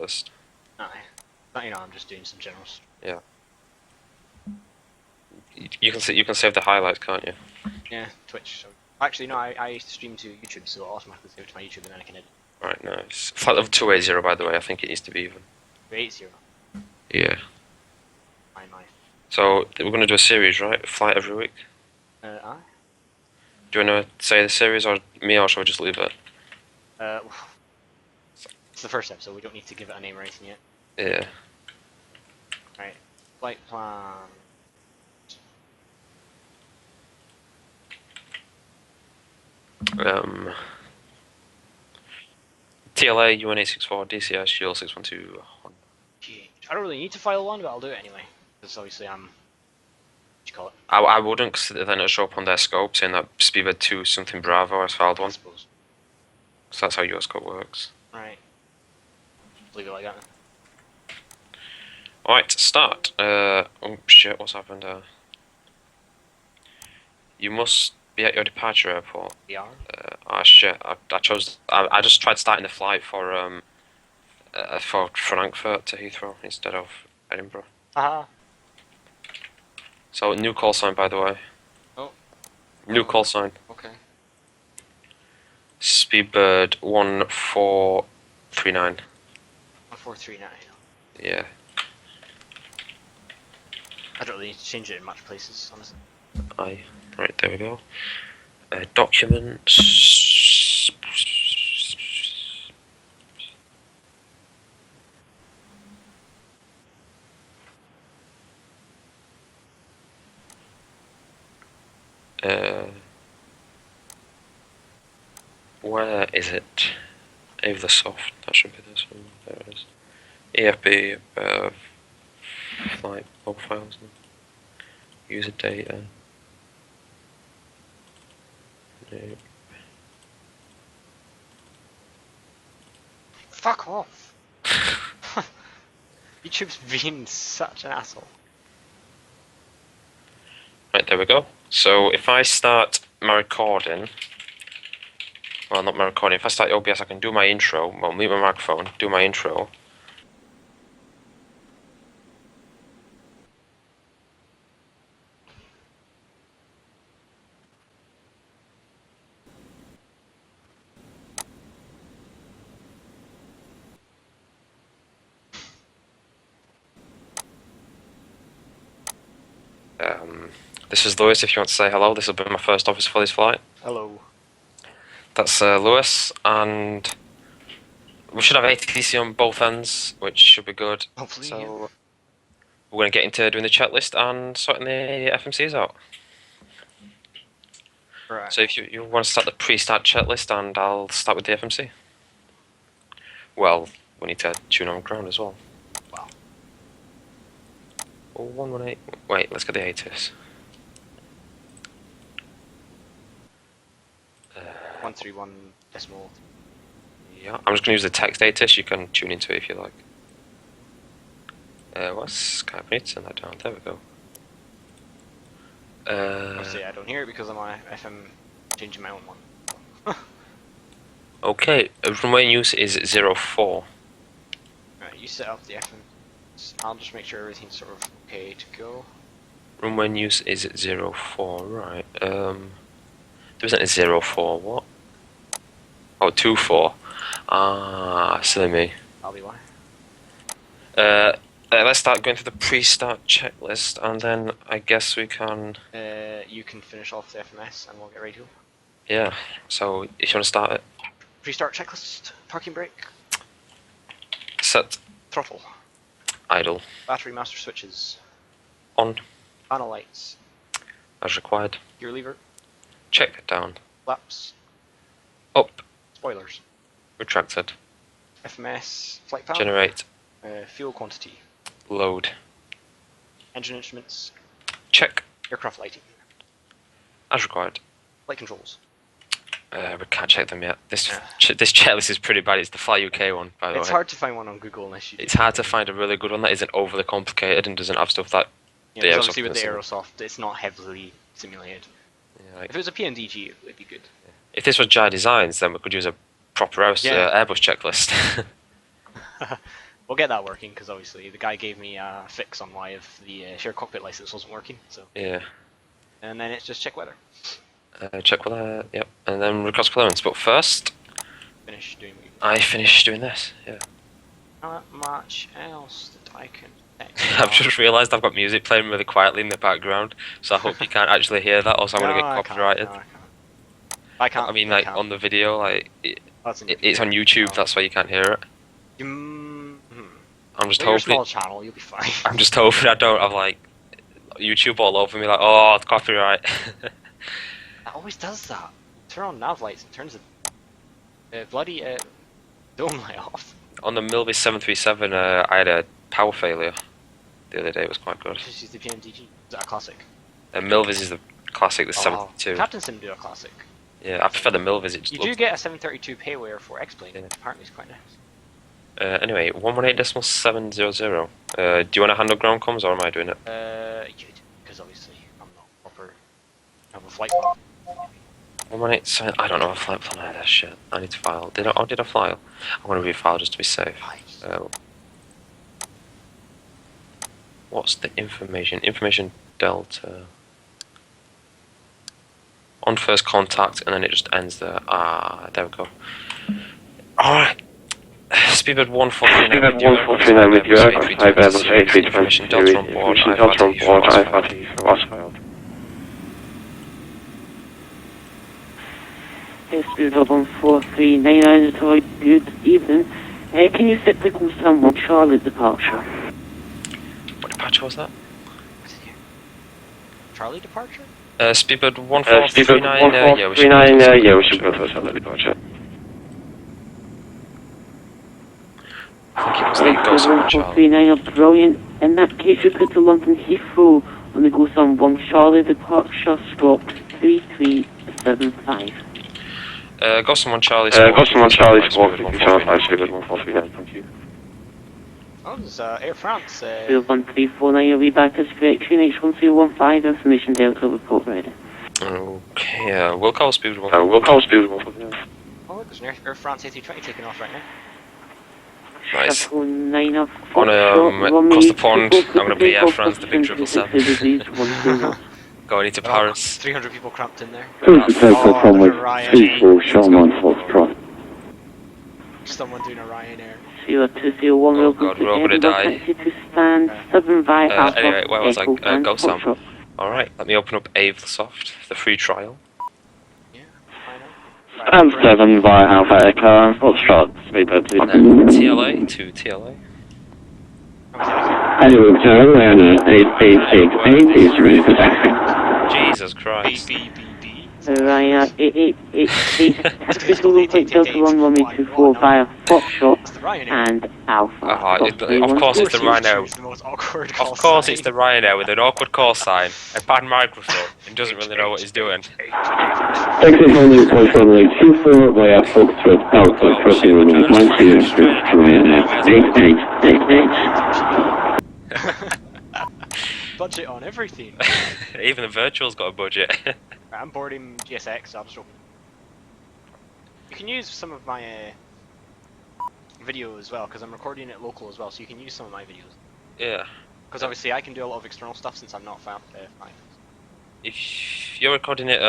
checklist. Aye. But you know, I'm just doing some generals. Yeah. You can save the highlights, can't you? Yeah, Twitch. So. Actually, no, I stream to YouTube, so I'll automatically save it to my YouTube and then I can edit. Right, nice. Flight level 280, by the way. I think it needs to be even. 8-0. Yeah. My. So we're going to do a series, right? Flight every week. Aye. Do you want to say the series or me, or shall we just leave it? Uh, it's the first episode. We don't need to give it a name or anything yet. Yeah. Right. Flight plan. TLA UN864 DCS Shield 612. I don't really need to file one, but I'll do it anyway. Because obviously I'm. What you call it? I wouldn't, because then it'll show up on their scope saying that Speedbird 2 something Bravo has filed I one. suppose. So that's how your scope works. Right. Leave it like that. Alright, start. Oh shit, what's happened? You must be at your departure airport. We are. Shit, I just tried starting the flight for Frankfurt to Heathrow instead of Edinburgh. Aha. So, new call sign, by the way. Oh. New call sign. Okay. Speedbird 1439. 1439. Yeah. I don't really need to change it in much places, honestly. Aye. Right, there we go. Documents. Where is it? Ava soft. That should be this one. There it is. EFB, flight profiles, user data. Nope. Fuck off! YouTube's being such an asshole. Right, there we go. So if I start my recording, well, not my recording, if I start OBS, I can do my intro, well, mute my microphone, do my intro. This is Lewis, if you want to say hello. This will be my first officer for this flight. Hello. That's Lewis, and we should have ATC on both ends, which should be good. Hopefully. So we're going to get into doing the checklist and sorting the FMCs out. Right. So if you want to start the pre-start checklist, and I'll start with the FMC. Well, we need to tune on ground as well. Wow. Oh, 118. Wait, let's get the ATIS. 131 decimal. Yeah, I'm just going to use the text ATIS. You can tune into it if you like. What's Skype? I need to turn that down. There we go. Obviously, I don't hear it because I'm on FM changing my own one. Okay, runway use is 04. Right, you set up the FM. I'll just make sure everything's sort of okay to go. Runway use is 04, right. There isn't a 04, what? Oh, 24. Ah, silly me. I'll be why. Let's start going through the pre-start checklist, and then I guess we can... You can finish off the FMS and we'll get ready to go. Yeah, so if you want to start it. Pre-start checklist, parking brake, Set. throttle, Idle. battery master switches, On. panel lights, As required. gear lever, Check. Down. flaps, Up. spoilers, Retracted. FMS, flight path, Generate. fuel quantity, Load. engine instruments, Check. aircraft lighting, As required. flight controls. We can't check them yet. This checklist is pretty bad. It's the Fly UK one, by the way. It's hard to find one on Google unless you. It's hard to find a really good one that isn't overly complicated and doesn't have stuff that. Yeah, the because Aerosoft obviously with the can Aerosoft, it's not heavily simulated. Yeah, like, If it was a PNDG, it would be good. if this was Jai Designs, then we could use a proper Airbus checklist. we'll get that working because obviously the guy gave me a fix on why if the shared cockpit license wasn't working. So. Yeah. And then it's just check weather. Check weather. Yep. And then request clearance. But first, Finish doing. I finished doing this. Yeah. Not much else that I can. I've just realised I've got music playing really quietly in the background, so I hope you can't actually hear that, or else I'm gonna get copyrighted. I can't. I mean, like on the video, like it's on YouTube. That's why you can't hear it. I'm just hoping. Small channel, you'll be fine. I'm just hoping I don't have like YouTube all over me, like, oh, it's copyright. It always does that. Turn on nav lights and turns the bloody dome light off. On the Milvis 737, I had a power failure the other day. It was quite good. Just use the PMDG. Is that a classic? Milvis is the classic, the 72. Captain Sim do a classic. Yeah, I prefer the Milvis. It just you do get a 732 payware for X-Plane, which apparently is quite nice. Anyway, 118.700. Do you want to handle ground comms, or am I doing it? You do, because obviously I'm not proper. I have a flight plan. 118. I don't know a flight plan either. Shit, I need to file. Did I file? I want to refile just to be safe. What's the information? Information Delta. On first contact, and then it just ends there. Ah, there we go. Alright. Speedbird 1439 with your aircraft type Airbus A320 information Delta on board. IFRT for last filed. Speedbird 14399, good evening. Can you set the course on Charlie departure? What departure was that? Charlie departure? Speedbird 1439, yeah, we should go for a Charlie departure. I think it was the Ghost on Charlie. 139, brilliant. In that case, you put to London Heathrow on the Ghost on 1 Charlie departure, stop 3375. Ghost on 1 Charlie, Ghost on 1 Charlie, sport 375, Speedbird 1439, thank you. Oh, there's Air France. 1349, you'll be back as correction, H1315, information Delta, report ready. Okay, we'll call Speedbird 1. Oh, look, there's an Air France A320 taking off right now. Nice. On across the pond, I'm going to be Air France, the big 777. Going to Paris. 300 people cramped in there. Someone doing a Ryanair. 0201, oh god, we're all going to die. To stand 7 by Alpha. Anyway, where was I? Go Sam. Alright, let me open up Avlesoft, the free trial. Yeah, I know. 7 by Alpha Echo, Foxtrot, Speedbird 2. TLA to TLA. Anyway, Ryanair 886 is ready for taxi. Jesus Christ. Ryanair 888, critical local Delta 1124 via Foxtrot and Alpha. Of course it's the Ryanair. Of course it's the Ryanair with an awkward call sign, a bad microphone, and doesn't really know what he's doing. Exit only close runway 24 via Foxtrot Alpha, crossing runway 10 to Ryanair 8888. Budget on everything. Even the virtual's got a budget. I'm boarding GSX, so I'll just open. You can use some of my video as well, because I'm recording it local as well, so you can use some of my videos. Yeah. Because obviously I can do a lot of external stuff since I'm not fine. If you're recording it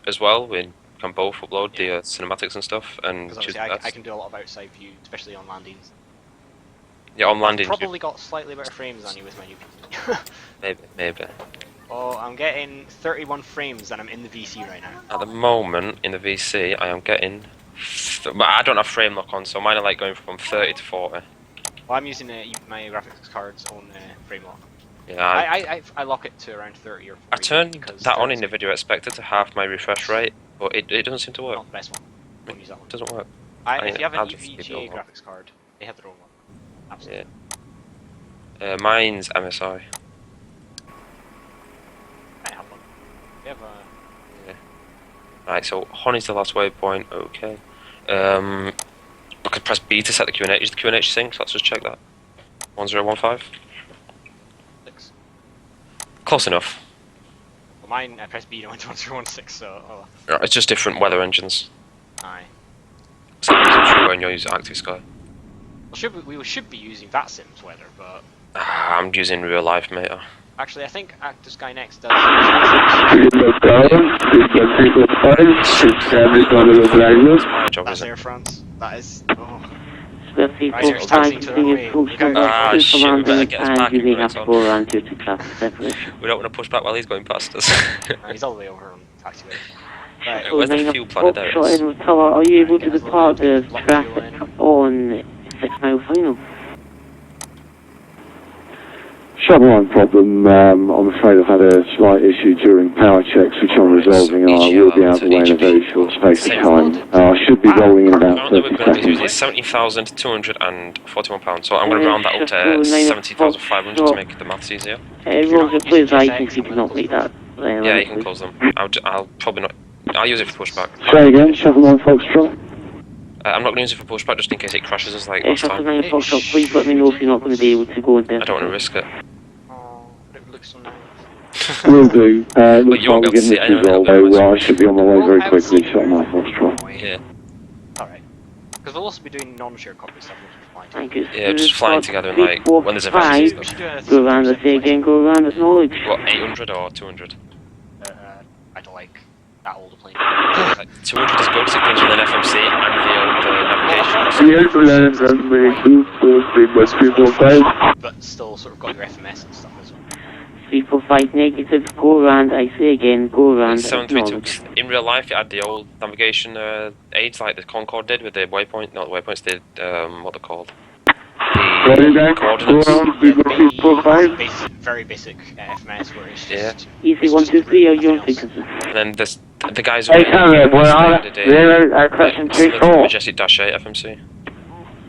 as well, we can both upload the cinematics and stuff, and because obviously I can do a lot of outside view, especially on landings. Yeah, on landings. I've probably got slightly better frames than you with my new PC. maybe. Oh, I'm getting 31 frames and I'm in the VC right now. At the moment, in the VC, I am getting... But I don't have frame lock on, so mine are like going from 30 to 40. Well, I'm using my graphics card's own frame lock. Yeah, I lock it to around 30 or 40. I turned that on in the video expected to half my refresh rate, but it doesn't seem to work. Not the best one. Don't use that one. It doesn't work. If you have an EVGA graphics card, they have their own one. Absolutely. Yeah. Mine's MSI. I have one. We have a... Yeah. Right, so Honey's the last waypoint, okay. I could press B to set the QNH. Is the QNH synced? Let's just check that. 1015? 6. Close enough. Well, mine, I pressed B and I went to 1016, so... Oh. Right, it's just different weather engines. Aye. So I'm sure when you use Active Sky. We should be using VATSIM's weather, but I'm using real life, mate. actually I think Active Sky Next does. My job, That's is it? Air France. That is. Oh. Square 345 taxiing to the using runway. Ah, approach shit, we better get his and parking you may have brakes to on. go around due to class separation. We don't want to push back while he's going past us. He's all the way over on taxiway. Right. Where's the fuel planet? There it is. in Tower, are you able to Right, depart the lock traffic fuel on 6 Mile Final? Shuttle line problem. I'm afraid I've had a slight issue during power checks, which I'm resolving, and I will be out of the way in a very short space of time. I should be rolling in about Currently, 30 we're going to be seconds. using £70,241, so I'm going to round that up to 70,500 to make the maths easier. Roger, please, I think you cannot make that. Yeah, you can close them. I'll probably not. I'll use it for pushback. Say again, Shuttle line Foxtrot. I'm not going to use it for pushback just in case it crashes us like last Shuttle time. 9 Foxtrot, please let me know if you're not going to be able to go in there. I don't want to risk it. Oh, it looks so nice. Will do. Looks you won't like be able to we're getting see this it anyway, resolved, it'll be though. I should be on my way very quickly. Shuttle line Foxtrot. Yeah. Alright. Because we'll also be doing non-shared copy stuff, which is fine. Thank you. Yeah, just flying together and like when there's events and We stuff. should do a Go around the say again, go around acknowledge. What, 800 or 200? I don't like that older plane. Like, 200 is good, 'cause it brings with an FMC and the navigation. But still sort of got your FMS and stuff as well. 345 negative, go around, I say again, go around 732. acknowledge. In real life, it had the old navigation aids like the Concorde did with the waypoint, not the waypoints, the what they're called. The coordinates. Very basic FMS where it's just... Easy 1, 2, 3, are you on frequency? And then the guys who Hey, Conrad, where are did they? Zero, question similar to 3, 4. Majestic Dash 8 FMC.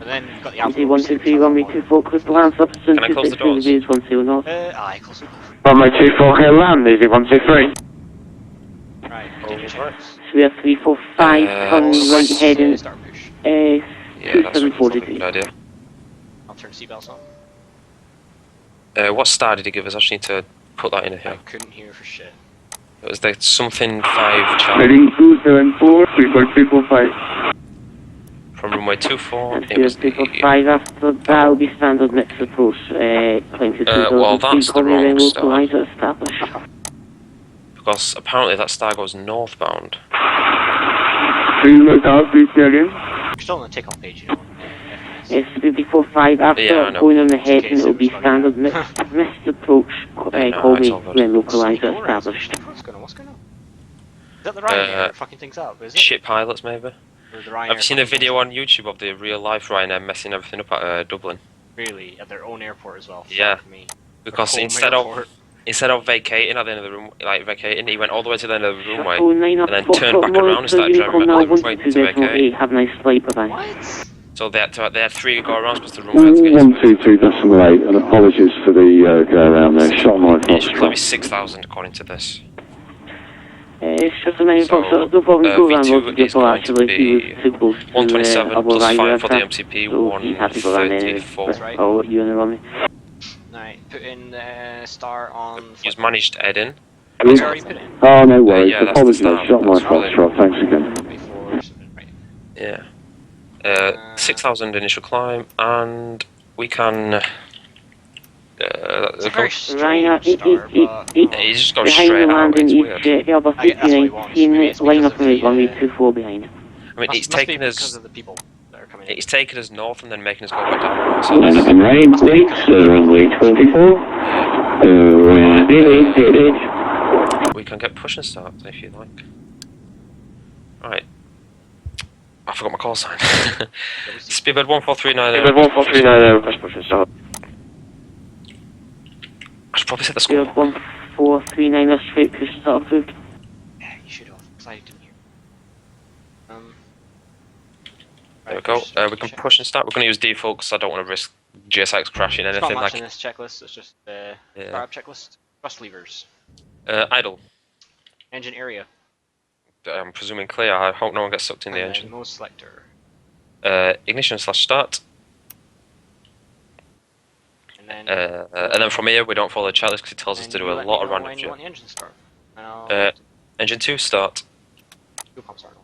And then you've got the Easy 1, 2, 3, 1, 2, 4, click the land substance, Can I close the doors? 1, 0, north. Aye, close enough. 1, 2, 4, here land, easy 1, 2, 3. Right, continue checks. So we have 345, turn right heading, Start push. Yeah, that's a 2740 good idea. I'll turn seatbelts on. What star did he give us? I just need to put that in I here. couldn't hear for shit. It was the something 5 chart Heading 274, 345. from runway 24. That's It was good, the, 345, after that will be standard mixed approach, climb to 2000 well, that's feet, the wrong then star. localizer established. because apparently that star goes northbound. Please look out, please get in. You're still on the takeoff page, you know. It's 345, after Yeah, I know. going on the head, Okay, and so it'll be it's standard not- mixed approach, no, call it's me all good. when localizer established. What's going on? What's going on? Is that the Ryanair fucking things up? Is it? Ship pilots, maybe. Or the Ryanair Have you seen a fucking video things on YouTube of the real life Ryanair messing everything up at Dublin? up? Really? At their own airport as well? Yeah. Fuck me. Because Home instead airport. of vacating at the end of the room, like vacating, he went all the way to the end of the runway. Shuttle 9 up, and then Fox turned back Fox around and started Unicorn driving now, back the 1 way to vacate. Have a nice flight, bye-bye. What? So they had 3 go arounds because the runway had to get 122.8, and apologies for the go around there. Shot my It should be Foxtrot. 6,000 according to this. Shuttle 9 Fox, So, no problem, go around, V2 we'll get is going to actually, be he was too close to 127 other plus 5 rider for the aircraft, MCP, so he had to go around anyway. 134. Right. I'll let you in the runway. Right, put in star on... He's managed Ed in. He's already put in. Oh, no worries. yeah, that's the Apologies, start. shot my That's brilliant. Foxtrot. Thanks again. Before something, right. Yeah. 6,000 initial climb, and we can. It's a very Ryanair strange star, but... He's just going Behind straight the out. landing, It's each weird. Airbus I get that's what he wants. Maybe it's A319, line because up of in the, runway 24 behind. I mean, he's must be taken because us. of the people that are coming in. He's taken us north and then making us go back down. So And it's- rain, please, runway 24. we can get push and start if you like. Right. I forgot my call sign. Speedbird 14390. 14390, press push and start. I should probably set the Speed score. 1439, straight push start approved. Yeah, you should have, because I didn't hear. There we go. We can push and start. We're going to use default because I don't want to risk GSX crashing It's anything not much like in this checklist, it's just the Yeah. startup checklist. Thrust levers. idle. Engine area. I'm presuming clear. I hope no one gets sucked in the and engine. then mode selector. Ignition / start. And then... And then from here we don't follow the checklist because it tells us and to do you a let lot me of know random when you shit. want the engine start. And I'll... Engine 2 start. fuel pump start.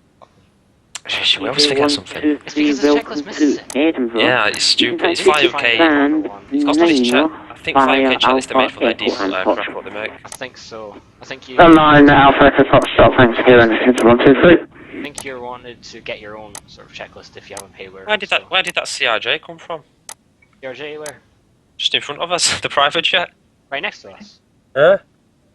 Shit, we always forget something. It's because the checklist misses it. Edinburgh. Yeah, it's stupid. It's It's 5k. Stand It's got this check. Niner I think 5k via checklist are made for their Alpha default Echo and aircraft, what they make. I think so. I think you. 9 Alpha Echo Foxtrot, thanks again. It's 123. I think you wanted to get your own sort of checklist if you have a payware. Where did that CRJ come from? RJ, where? Just in front of us, the private jet. Right next to us. Huh?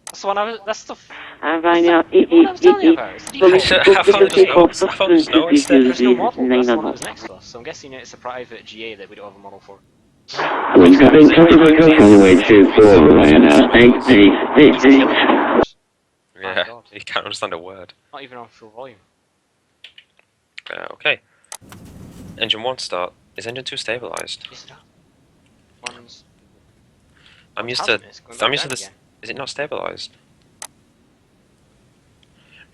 That's the one I was. That's the. Via What I was telling you about. It's the default. I found the snow instead. There's no model. That's the one that was next to us. So I'm guessing it's a private GA that we don't have a model for. We've got runway 24, Ryanair 8888. Yeah, you can't understand a word. Not even on full volume. Okay. Engine 1 start. Is engine 2 stabilised? Yes, it does. One's. I'm used Hasn't to. it? It's going I'm back used to down this. again. Is it not stabilised?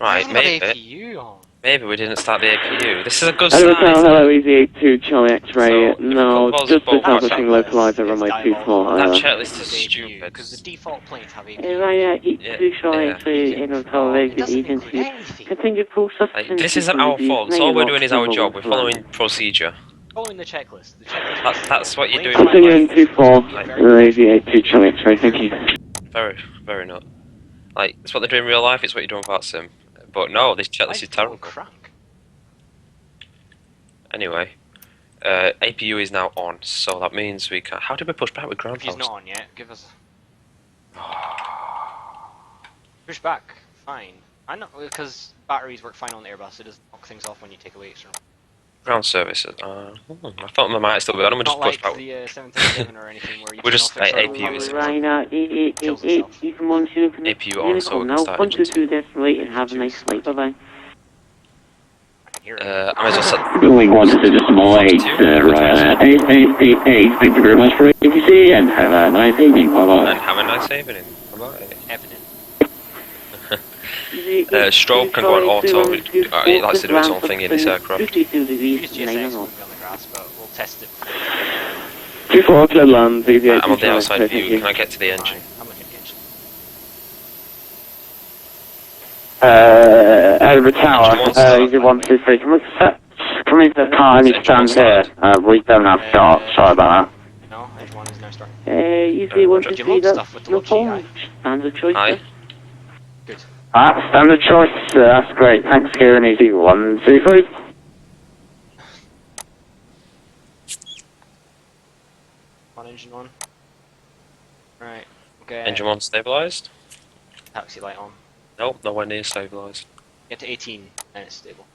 I Right, haven't got maybe. APU on. Maybe we didn't start the APU. This is a good Hello, sign. hello, Easy 82, Charlie X-ray. So, No, if just both establishing checklist localizer runway 24. That checklist is APU, stupid. because the default planes have APU. Via E2 Charlie yeah. X-ray in It Television doesn't include Agency. anything. Continue process. Like, this isn't our fault. So all we're doing is our job. We're following procedure. Following the checklist. The checklist. That's what you're doing. Continuing 24, Easy 82, Charlie X-ray, thank you. Very not. Like, it's what they do in real life. It's what you do in Part Sim. But no, this checklist is terrible. Crank. Anyway, APU is now on, so that means we can. How did we push back with ground If he's post? not on yet, give us. Push back. Fine. I know because batteries work fine on the Airbus. It doesn't knock things off when you take away external. Ground services. I thought they might still be on. We just Not push like back. the 737 or anything where you. We're turn just off external APU is power. Ryanair 8888, you can launch your APU on, so we can now. start engine 122 Desperate and have a nice flight. Bye bye. I can hear it. I might as well set. Going 1 to decimal 8, Ryanair 8888, thank you very much for APC and have a nice evening, bye bye. And have a nice evening. Bye-bye. Evident. Strobe can go on auto. It likes to do its own thing in this aircraft. 52 Use degrees, GSX 9 when and we're off. on the grass, but we'll test it. 24, clear land, Easy 82, I'm on the Charlie outside X-ray, view. thank Can I get to the engine? I'm looking at the engine. you. Over tower, Engine 1 start. Easy 123, can we set? Can we set time Engine stand 1 here? start. We don't have start, sorry about No, engine 1 is now starting. Easy you 123, load that's stuff with the no load sheet, problem. Standard choice. Aye. sir. Good. that. Standard choice, that's great, thanks Kieran, Easy 123. On engine 1. Right. Okay. Engine 1 stabilised? Taxi light on. Nope, nowhere near stabilised. Get to 18 and it's stable.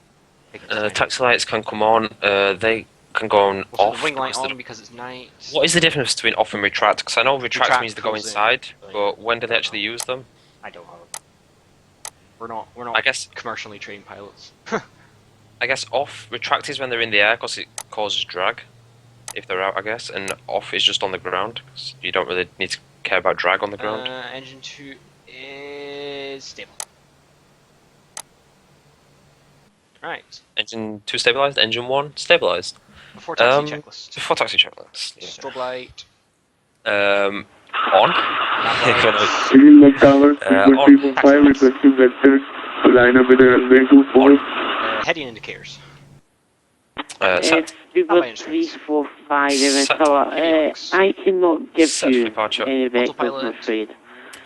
Take its time. Taxi lights can come on. They can go on We'll off. put the wing light because on because it's night. What is the difference between off and retract? Because I know retract Retract means they go goes in. inside, but when do they actually use them? I don't know. We're not I guess commercially trained pilots. off retract is when they're in the air because it causes drag. If they're out, I guess, and off is just on the ground 'cause you don't really need to care about drag on the ground. Engine 2 is stable. Right. Engine 2 stabilised. Engine 1 stabilised. Before taxi checklist. Before taxi checklist. Yeah. Strobe light. On. Heading indicators. Set. You've How got about 3, 4, 5 in Set. tower. I cannot give Set you departure. any vectors, I'm Autopilot. afraid.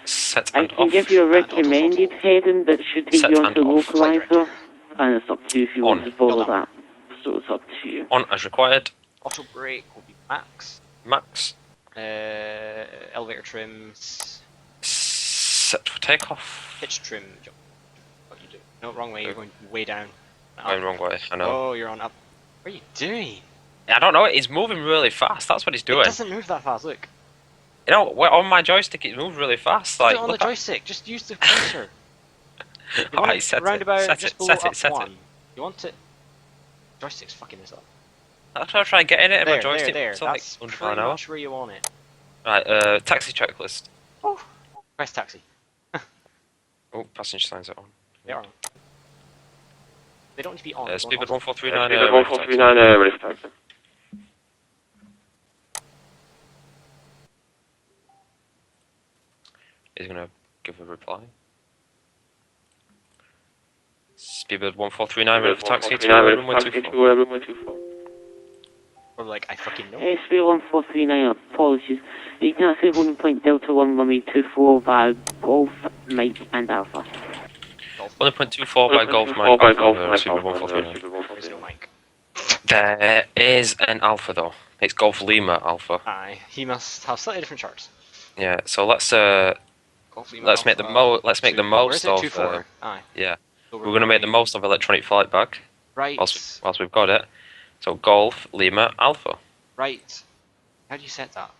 Set I and can off. give you a And recommended heading that should take Set you and onto off. localizer, and it's up to you if you want On. to follow Well done. that. So it's up to you. On as required. Auto brake will be max. Max. Elevator trims. Set for takeoff. Pitch trim. What you do? No, wrong way. You're going way down. Going wrong way. I know. Oh, you're on up. What are you doing? I don't know. He's moving really fast. That's what he's It doing. doesn't move that fast. Look. You know, on my joystick, it moves really fast. Put Like, it on the look at- joystick. Just use the cursor. You want Alright, it set round it. about Set just it. below Set up it. Set it. one. You want it. Joystick's fucking this up. That's why I try getting it in my There, joystick. there. It's like That's 100 pretty an hour. much where you want it. Right, taxi checklist. Oh. Press taxi. Oh, passenger signs are on. They are on. They don't need to be on. Speedbird Don't 1439. Speedbird 1439, ready for taxi. He's gonna give a reply. Speedbird 1439, ready for taxi to runway 24. Or like, I fucking know. SP 1439, apologies. You can say holding point Delta 1 runway 24 via Golf, Mike and Alpha. 1.24 by Golf Mike Alpha, Speedbird 1439. There's no mic. There is an Alpha though. It's Golf Lima Alpha. Aye, he must have slightly different charts. Yeah, so let's Golf Lima make the Alpha let's make the 2. most Where is of it? 2-4. Aye. yeah. So We're gonna make the most of electronic flight bag Right. whilst we've got it. So Golf Lima Alpha. Right. How do you set that?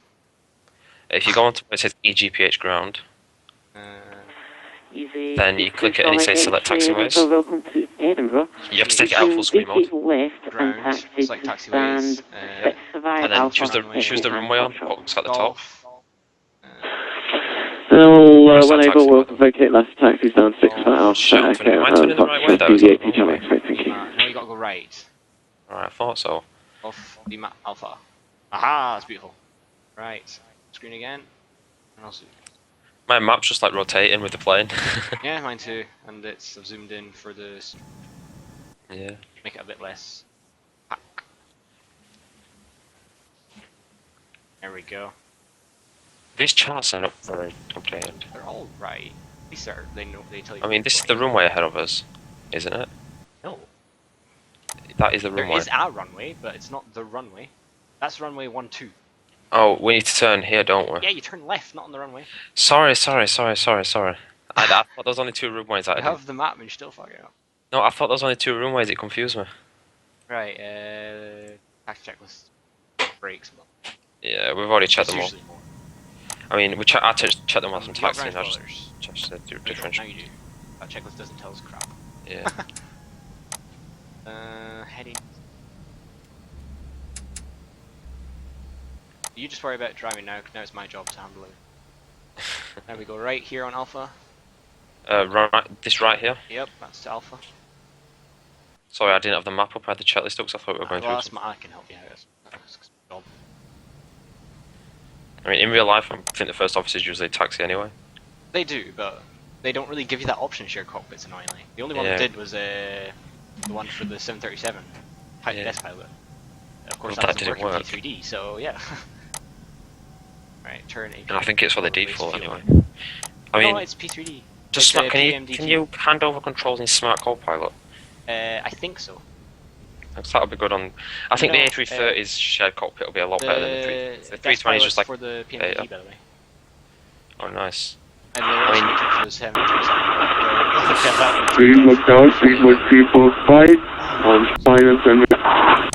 If you go on to where it says EGPH ground, Easy. then you click it and it says select taxiways. Welcome to Edinburgh. You have to take it out full screen mode. Left Ground, and taxi select to taxiways, stand 6 via And then Alpha. choose the runway on box at the top. Golf. When I go welcome vacate last taxis down 6 for Alpha. Shoot, am I turning the right way though? Is that the wrong way? Thank you. Now you gotta go right. Alright, I thought so. Golf Lima Alpha. Aha, that's beautiful. Right. Screen again. And also. My map's just like rotating with the plane. Yeah, mine too. And it's I've zoomed in for this. Yeah. Make it a bit less. Pack. There we go. These charts are not very updated. They're all right. These are they know they tell you. I mean, this is the runway ahead of us, isn't it? No. That is the There runway. is a runway, but it's not the runway. That's runway 12. Oh, we need to turn here, don't we? Yeah, you turn left, not on the runway. Sorry. I thought there was only 2 runways. You have the map and you still fuck it up. No, I thought there was only 2 runways. It confused me. Right, taxi checklist. Brakes. Yeah, we've already checked It's them all. usually more. I mean, I checked them while I'm You got taxiing. I just grandfathers. checked the Now you differential. do. That checklist doesn't tell us crap. Yeah. Heading. You just worry about driving now, 'cause now it's my job to handle it. There we go, right here on Alpha. This right here. Yep, that's to Alpha. Sorry, I didn't have the map up. I had the checklist up because I thought we were going Well, through. that's I can help you out. That's my job. I mean, in real life, I think the first officer is usually a taxi anyway. They do, but they don't really give you that option to share cockpits, annoyingly. The only one Yeah. that did was the one for the 737 Yeah. desk pilot. Of course, Well, that that doesn't didn't work in work. P3D, so yeah. Right, turn AP. And I think it's for the Race default fuel. anyway. I No, mean, it's P3D. just it's, can PMDT. you hand over controls in Smart Copilot? I think so. Because that'll be good on. I think No, the A330's shared cockpit will be a lot better than the 3. The desk 320 is just pilot's like. for the PMDT, beta. by the way. Oh, nice. And they're also mean- looking for the 737. Please look down, please look 345 on silence and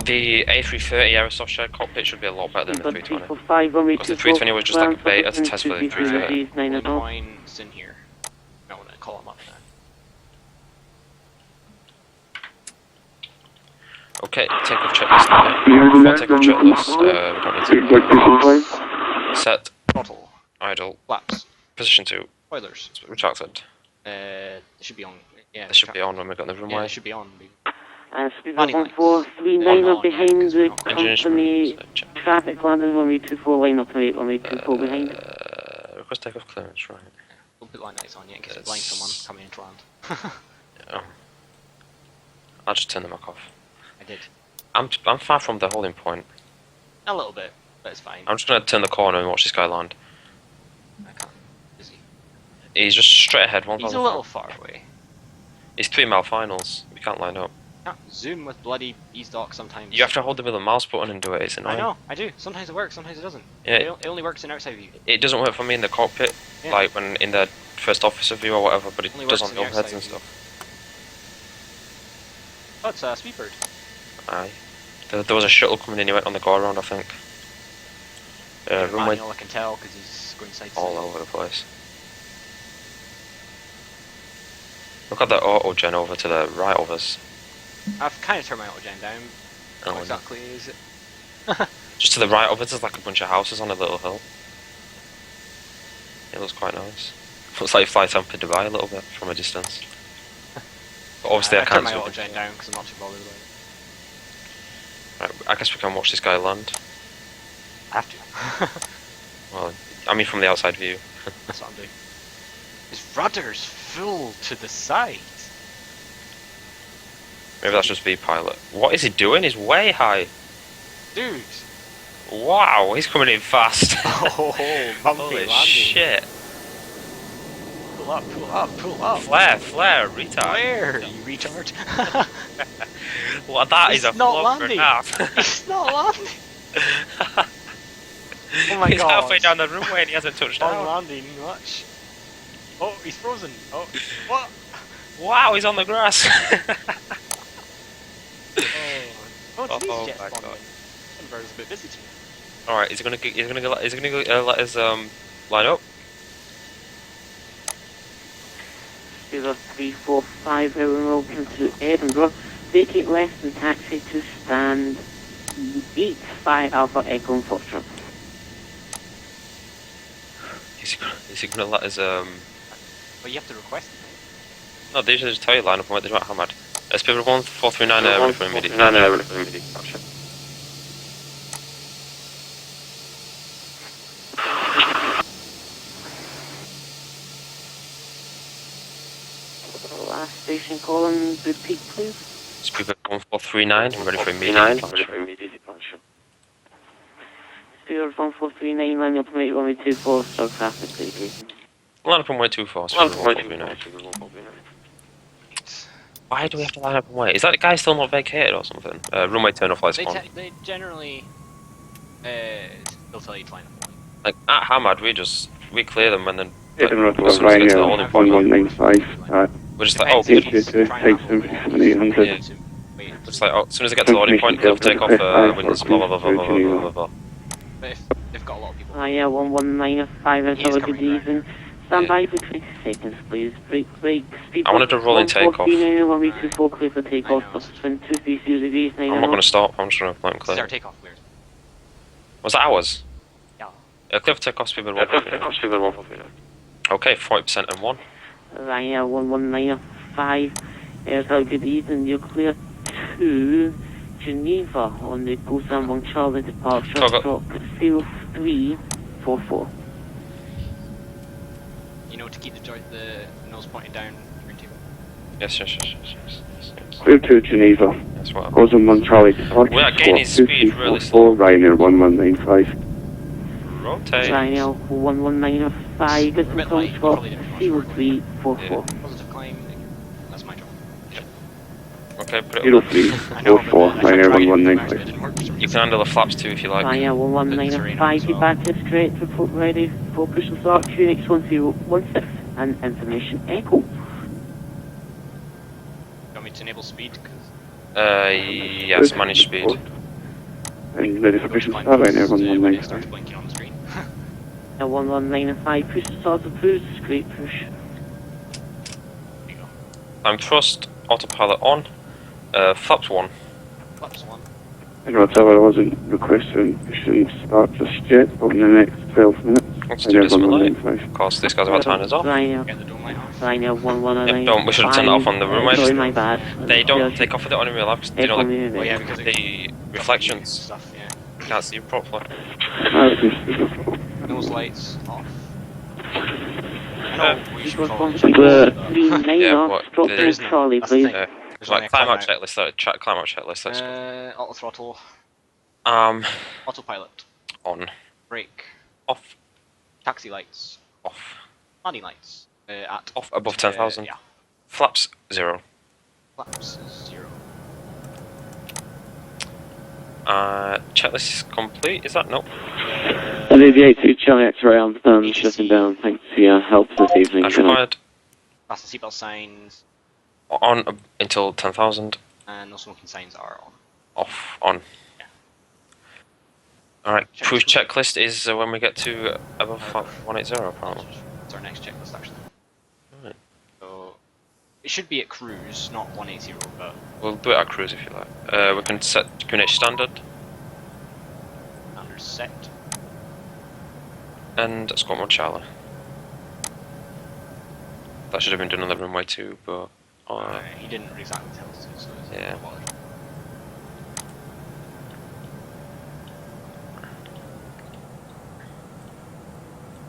The A330 Aerosoft shared cockpit should be a lot better than the 320. 345 runway Because the 24 320 was just like a beta to test for the 330. 9 One and all. points in here. I want to call him up now. Okay, takeoff checklist now. Before takeoff checklist, we don't need please to. look 345. Set, Throttle. idle, Flaps. position 2, Spoilers. retracted. It should be on. Yeah. They should be on when we got the Yeah, runway. it should be on. Speed Landing lights. 1439 Oh, are no, behind yeah, 'cause we're the not- Engine company. instruments, check. Traffic landing runway 24 line up to 8 runway 24 behind. Request takeoff clearance, right. Don't put line lights on yet in case it blinds someone It's- coming into land. Oh. I'll just turn them back off. I did. I'm far from the holding point. A little bit, but it's fine. I'm just gonna turn the corner and watch this guy land. I can't. Is he? He's just straight ahead, He's a 1,000. little far away. He's 3 mile finals. We can't line up. Can't zoom with bloody ease dock sometimes. You have to hold the middle mouse button and do it. It's I annoying. know, I do. Sometimes it works, sometimes it doesn't. Yeah. It only works in outside view. It doesn't work for me in the cockpit, Yeah. like when in the first officer view or whatever, but it Only does works on in the the overheads outside and view. stuff. Oh, it's a Speedbird. Aye. There was a shuttle coming in, he went on the go around, I think. Runway Manual, I can tell because he's going side to all side. over the place. Look at the auto gen over to the right of us. I've kind of turned my auto gen down. Oh, What no. exactly is it? Just to the right of us, there's like a bunch of houses on a little hill. It looks quite nice. Looks like Flight Amp in Dubai a little bit from a distance. But obviously I turned can't my zoom auto in. gen down because I'm not too bothered about it. Right, I guess we can watch this guy land. I have to. Well, I mean from the outside view. That's what I'm doing. His rudder's full to the side. Maybe that's just V-pilot. What is he doing? He's way high. Dude! Wow, he's coming in fast. Oh, bumpy Holy landing. shit. Pull up, pull up, pull up. Flare, retard. Where? You retard. Well, that He's is a not flop for landing. half. He's not landing. Oh my He's god. halfway down the runway and he hasn't touched Long down. landing, watch. Oh, he's frozen. Oh, what? Wow, he's on the grass. Oh, Oh, these oh jets my spawned God. in. Edinburgh's a bit busy today. All right, is he gonna let us line up? 0345, welcome to Edinburgh. Vacate left and taxi to stand 85 Alpha Echo Foxtrot. Is he gonna let us But you have to request it. No, they usually just tell you line up and wait. They don't hammered. Speed 1439 ready for immediate. Last station calling, repeat please. Speed 1439 ready for immediate. Spear 1439, line up to mate 1824, start traffic, please. Line up and wait 24. Speed 1439. Why do we have to line up and wait? Is that the guy still not vacated or something? Runway turn off lights on. They generally they'll tell you to line up. Like at Hamad, we clear them and then Edinburgh to as soon as we get to the Ryanair holding point, 1195. we're just like, oh, Yes, yes, yes, takes them 800. yeah. We're just like, oh, as soon as I get to the loading point, they'll take off windows, blah blah blah blah blah blah blah blah. But if they've got a lot of people. Yeah, 11905, He is good coming evening. Stand by for 20 seconds, please. Break, speed. I wanted to roll in takeoff. 124, clear for takeoff, I know. plus 230 degrees, I'm not going to stop. I'm just going to let him clear. Start takeoff cleared. Was that ours? Yeah. Clear for takeoff. Speed 1. Okay, 40% and 1. Ryanair 11905, good evening. You're clear to Geneva on the Busan 1 Charlie departure, Toggle. stock 0344. You know to keep the nose pointed down during takeoff. Yes. Clear to Geneva. That's what. Goes on 1 Charlie departure. We are gaining speed really 2344, Ryanair 1195. Rotate. Ryanair 11905, We're a bit light, Scott probably didn't watch 0344. Positive climb. That's my job. Okay, put it up. 0344, Ryanair 1195. You can handle the flaps too if you like. Ryanair 11905, feedback is correct, report ready, focus on start, QNX 1016, and information echo. You want me to enable speed? 'Cause Yes, manage speed. And ready for push and climb start, is, Ryanair when it 1195. starts blinking on the screen. Now 11905, push to start approved, great push. There you go. I'm thrust, autopilot on. Flaps 1. Flaps one. And whatever, I wasn't requesting push and start just yet, but in the next 12 minutes. Let's do this Ryanair live. 1195. Of course, these guys have had timers off. Ryanair, Get the dome light off. Ryanair 11905. Yeah, don't. We should have turned it off on the runway. Sorry, my bad. They don't take off with it on in real life because they don't like Oh yeah, because the reflections. stuff. Yeah. Can't see properly. Nose lights off. I Uh, know we should Equals follow 139 Yeah, off, what, drop there down is Charlie, That's the please. thing. There's only Right, a climb out climb checklist. Climb out checklist. Let's Auto throttle, autopilot, on, brake, off, taxi lights, off, landing lights. At off above 10,000. Yeah. Flaps 0. Flaps 0. Checklist is complete. Is that nope? And aviator Charlie X-ray, I'm shutting down. Thanks for your help this evening. As required. That's the seatbelt signs, On until 10,000. and no smoking signs are on. Off. On. Yeah. Alright. Checklist Cruise complete. checklist is when we get to above 180 apparently. It's our next checklist actually. Right. So it should be at cruise, not 180, but We'll do it at cruise if you like. We can set QNH standard under set. and Squat Mode Charlie. That should have been done on the runway too, but He didn't exactly tell us to, so it's Yeah. not bothered.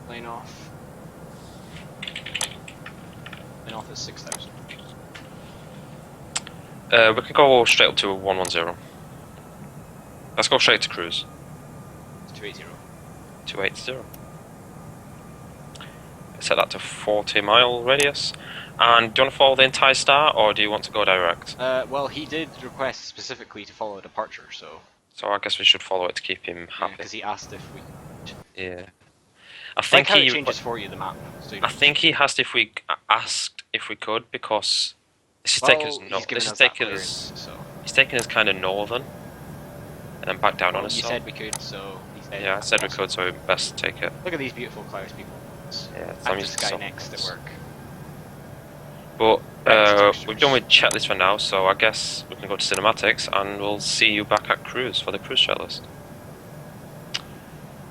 Plane off. Plane off is 6,000. We can go straight up to 110. Let's go straight to cruise. It's 280. 280. Set that to 40-mile radius. And do you want to follow the entire star, or do you want to go direct? Well, he did request specifically to follow a departure, so... So I guess we should follow it to keep him happy. Because he asked if we... Yeah. I think how it changes for you, the map. So you I think he asked if we asked if we could, because this is taking us he's given this is us that taking clearance, us so... he's taking us kind of northern, and then back down on us. You so. said we could, so he said... Yeah, I said we could, so we best take it. Look at these beautiful clouds, people. Yeah, Back to Sky Next at work. But Textures. we've done with checklist for now, so I guess we can go to cinematics, and we'll see you back at cruise for the cruise checklist.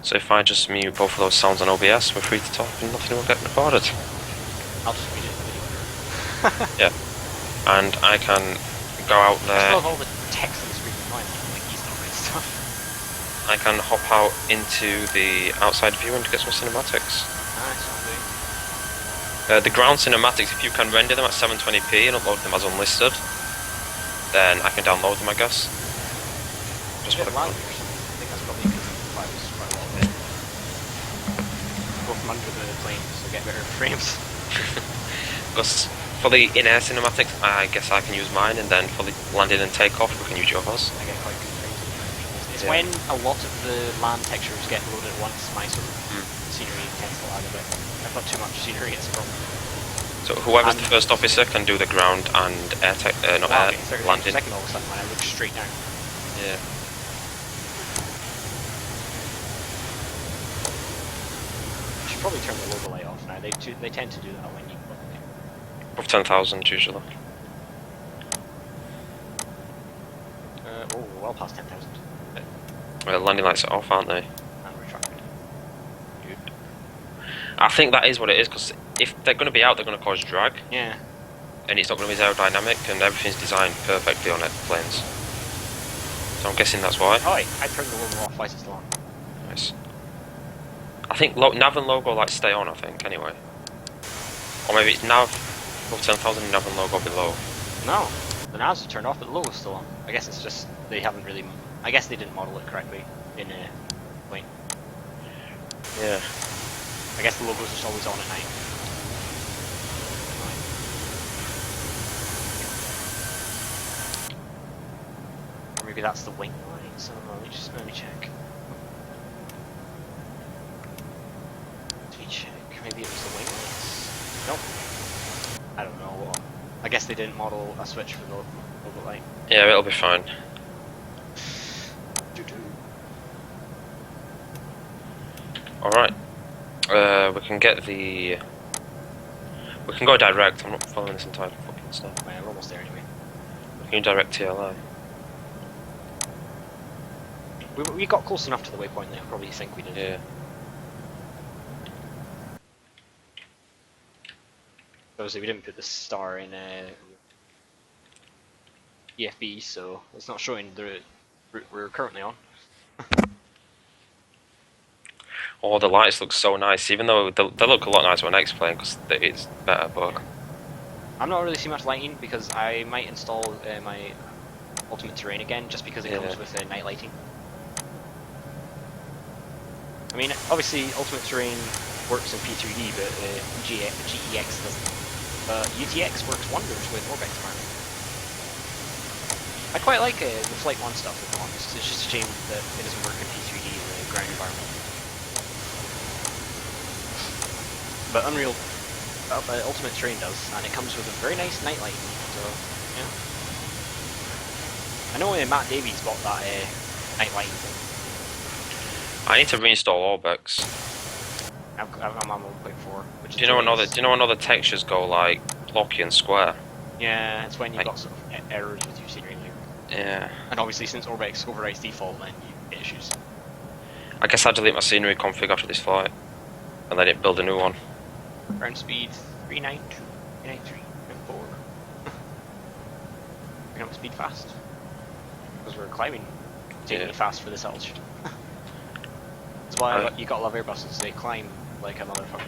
So if I just mute both of those sounds on OBS, we're free to talk and nothing will get recorded. I'll just read it in the video. Yeah. And I can go out I there. love all the text on the screen in mind, like Easter egg stuff. I can hop out into the outside view and get some cinematics. Nice, I'll do. The ground cinematics, if you can render them at 720p and upload them as unlisted, then I can download them, I guess. Just for the loud or something. I think that's probably because the file is quite a lot of it. Go from under the plane so get better frames. Because for the in-air cinematics, I guess I can use mine, and then for the landing and takeoff, we can use yours. I get quite good frames. It's Yeah. when a lot of the land textures get loaded at once, my sort of scenery tends to lag a bit. I've got too much scenery, it's a problem. So whoever's the first officer can do the ground and air not air landing. Second all of a sudden when I look straight down. Yeah. I should probably turn the logo light off now. They tend to do that when you... Above 10,000 usually. Oh, well past 10,000. Landing lights are off, aren't they? And retracted. Good. I think that is what it is, because if they're going to be out, they're going to cause drag, Yeah. and it's not going to be aerodynamic, and everything's designed perfectly on planes. So I'm guessing that's why. Oh, I turned the logo off. Why is it still on? Nice. I think nav and logo lights stay on, I think, anyway. Or maybe it's nav above 10,000 and nav and logo below. No. The navs are turned off, but the logo's still on. I guess it's just they haven't really... I guess they didn't model it correctly in plane. Yeah. I guess the logo's just always on at night. Or maybe that's the wing lights. I don't know. Let me check. Let me check. Maybe it was the wing lights. Nope. I don't know. I guess they didn't model a switch for the logo light. Yeah, it'll be fine. Alright. We can get the... We can go direct, I'm not following this entire fucking stuff. Man, we're almost there anyway. We can direct TLI. We got close enough to the waypoint that I probably think we did. Yeah. Obviously we didn't put the star in EFB, so it's not showing the route we're currently on. Oh, the lights look so nice, even though they look a lot nicer on X-Plane, because it's better, but... I'm not really seeing much lighting, because I might install my Ultimate Terrain again, just because it comes with night lighting. I mean, obviously Ultimate Terrain works in P3D, but GEX doesn't. UTX works wonders with Orbex environment. I quite like the Flight 1 stuff, if I'm honest. It's just a shame that it doesn't work in P3D in the ground environment. But Unreal Ultimate Terrain does, and it comes with a very nice night light. So, yeah. I know Matt Davies bought that night lighting thing. I need to reinstall Orbex. I'm on 1.4, which is... Do you know when other textures go like blocky and square? Yeah, it's when you've got sort of errors with your scenery layer. Yeah. And obviously since Orbex overrides default, then you get issues. I guess I'll delete my scenery config after this flight, and then build a new one. Ground speed 392, 393, and 4. We're going speed fast. Because we're climbing insanely fast for this altitude. That's why you gotta love Airbuses, they climb like a motherfucker.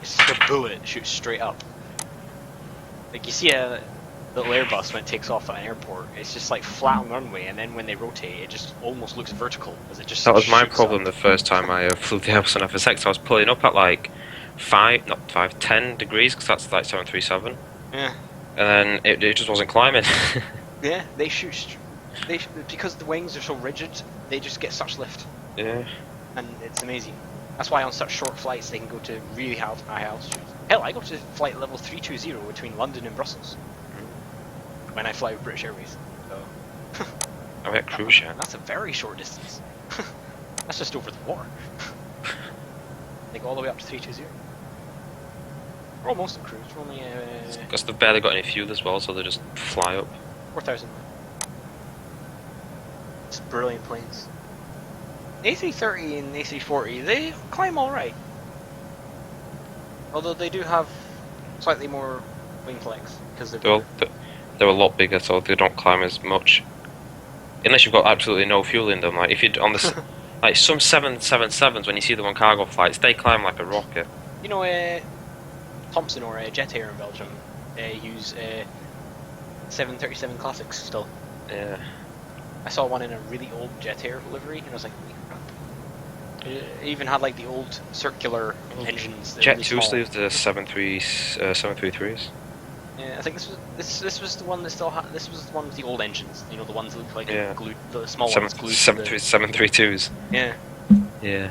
It's like a bullet, it shoots straight up. Like you see little Airbus when it takes off at an airport. It's just like flat on the runway, and then when they rotate, it just almost looks vertical as it just. That was my shoots problem up. the first time I flew the Airbus on FSX. I was pulling up at like 10 degrees, because that's like 737. Yeah. And then it just wasn't climbing. Yeah, they shoot. Because the wings are so rigid, they just get such lift, Yeah. and it's amazing. That's why on such short flights they can go to really high altitude. Hell, I go to flight level 320 between London and Brussels when I fly with British Airways. So I'm at cruise ship. that's a very short distance. That's just over the water. They go all the way up to 320. We're almost on cruise. We're only Because they've barely got any fuel as well, so they just fly up. 4,000. It's brilliant planes. A330 and A340, they climb alright. Although they do have slightly more wing flex, because They're a lot bigger, so they don't climb as much. Unless you've got absolutely no fuel in them. Like if you're on the like some 777s, when you see them on cargo flights, they climb like a rocket. You know, Thompson or Jet Air in Belgium use 737 Classics still. Yeah. I saw one in a really old Jet Air livery, and I was like, holy crap. It even had like the old circular engines. That Jet really 2 small. sleeves the 733s. Yeah, I think this was the one that still had. This was the one with the old engines. You know, the ones that look like Yeah. glued, the small ones glued. to 732s. the, yeah. Yeah.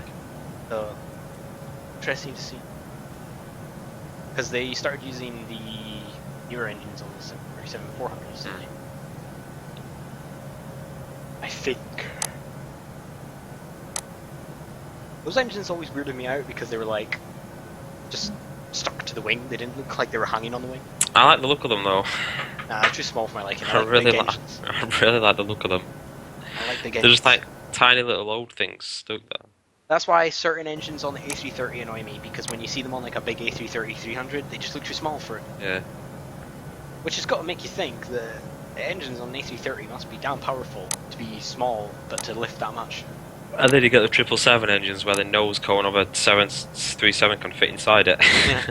So interesting to see, because they started using the newer engines on the 737-400s. didn't they? I think those engines always weirded me out because they were like just stuck to the wing. They didn't look like they were hanging on the wing. I like the look of them though. Nah, they're too small for my liking. I like really big like. engines. I really like the look of them. I like big They're engines. just like tiny little old things stuck there. That's why certain engines on the A330 annoy me, because when you see them on like a big A330-300, they just look too small for it. Yeah. Which has got to make you think that the engines on the A330 must be damn powerful to be small, but to lift that much. And then you get the 777 engines where the nose cone of a 737 can fit inside it. Yeah.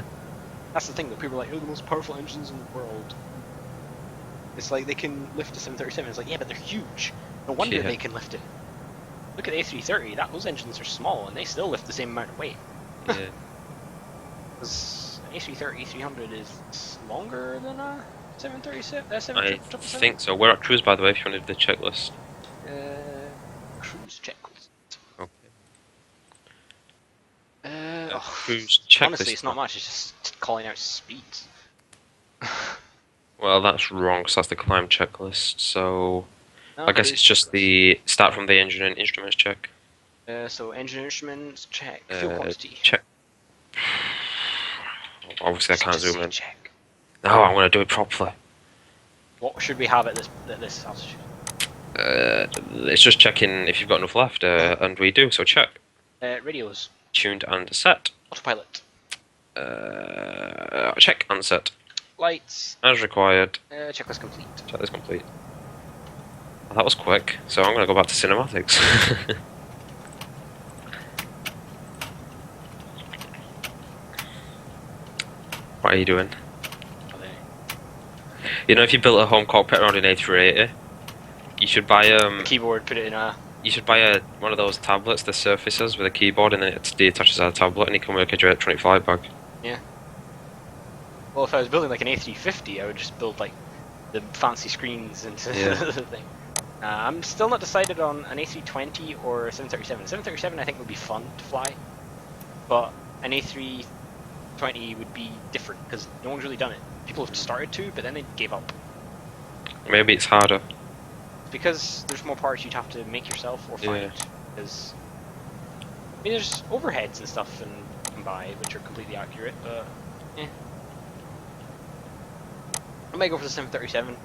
That's the thing that people are like, oh, the most powerful engines in the world. It's like they can lift a 737. It's like, yeah, but they're huge. No wonder Yeah. they can lift it. Look at the A330. Those engines are small, and they still lift the same amount of weight. Yeah. Because an A330-300 is longer than a 737. I 777. think so. We're at cruise, by the way, if you wanted the checklist. Cruise checklist. Okay. Oh, Cruise checklist. honestly, it's not much. It's just calling out speeds. Well, that's wrong, because that's the climb checklist. So No, I guess it it's is just checklist. the start from the engine and instruments check. So engine instruments check. Fuel quantity. Check. Obviously, I can't Just zoom in. check. No, I'm gonna do it properly. What should we have at this altitude? It's just checking if you've got enough left, and we do. So check. Radios. Tuned and set. Autopilot. Check and set. Lights. As required. Checklist complete. Check is complete. Well, that was quick, so I'm gonna go back to cinematics. What are you doing? You know, if you built a home cockpit around an A380, you should buy Keyboard. Put it in a. you should buy one of those tablets, the Surfaces with a keyboard, and then it detaches as a tablet, and you can work a electronic flight bag. Well, if I was building like an A350, I would just build like the fancy screens into Yeah. the thing. I'm still not decided on an A320 or a 737. 737 I think would be fun to fly, but an A320 would be different because no one's really done it. People have started to, but then they gave up. Maybe it's harder. Because there's more parts you'd have to make yourself or find. Yeah. Because I mean, there's overheads and stuff and you can buy which are completely accurate, but I might go for the 737.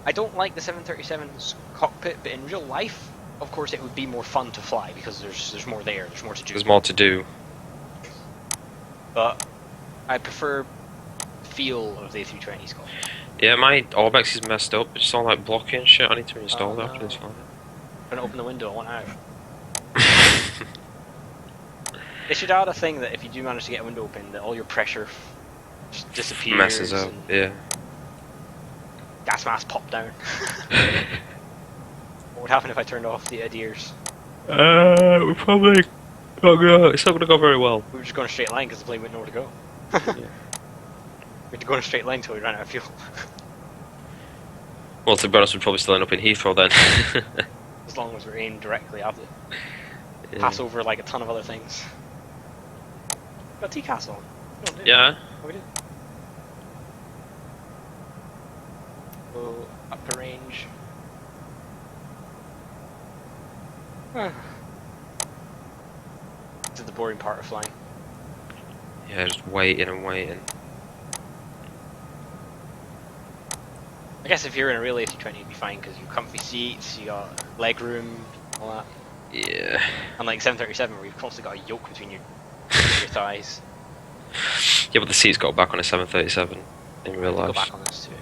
I don't like the 737's cockpit, but in real life, of course, it would be more fun to fly because there's more there, there's more to do. There's more to do. But I prefer the feel of the A320's cockpit. Yeah, my Orbex is messed up. It's all like blocky and shit. I need to reinstall Oh, it after no. this flight. I'm gonna open the window, I want out. They should add a thing that if you do manage to get a window open, that all your pressure just disappears. Messes up. and- Yeah. gas mask pop down. What would happen if I turned off the adheres? We're probably not gonna. It's not gonna go very well. We were just going a straight line because the plane wouldn't know where to go. We had to go in a straight line until we ran out of fuel. Well, to be honest, we'd probably still end up in Heathrow then. As long as we're aimed directly at it. Yeah. Pass over like a ton of other things. Got TCAS on. No, did we? Yeah. Oh, we did. Go upper range. This is the boring part of flying. Yeah, just waiting and waiting. I guess if you're in a real A320, you'd be fine because you have comfy seats, you got leg room, all that. Yeah. Unlike 737, where you've constantly got a yoke between your thighs. Yeah, but the seats go back on a 737 in real Go life. back on this too.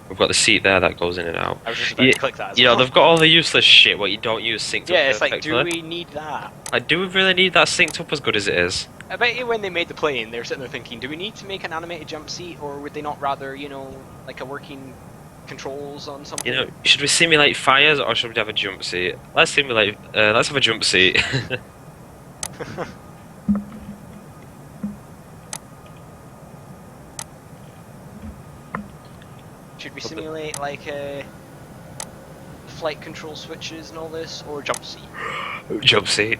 We've got the seat there that goes in and out. I was just about to click that as You know, well. they've got all the useless shit what you don't use synced up Yeah, it's like, perfectly. do we need that? Do we really need that synced up as good as it is? I bet you when they made the plane, they were sitting there thinking, do we need to make an animated jump seat, or would they not rather, you know, like a working controls on something? You know, should we simulate fires or should we have a jump seat? Let's simulate. Let's have a jump seat. Should we simulate like flight control switches and all this, or jump seat? Jump seat.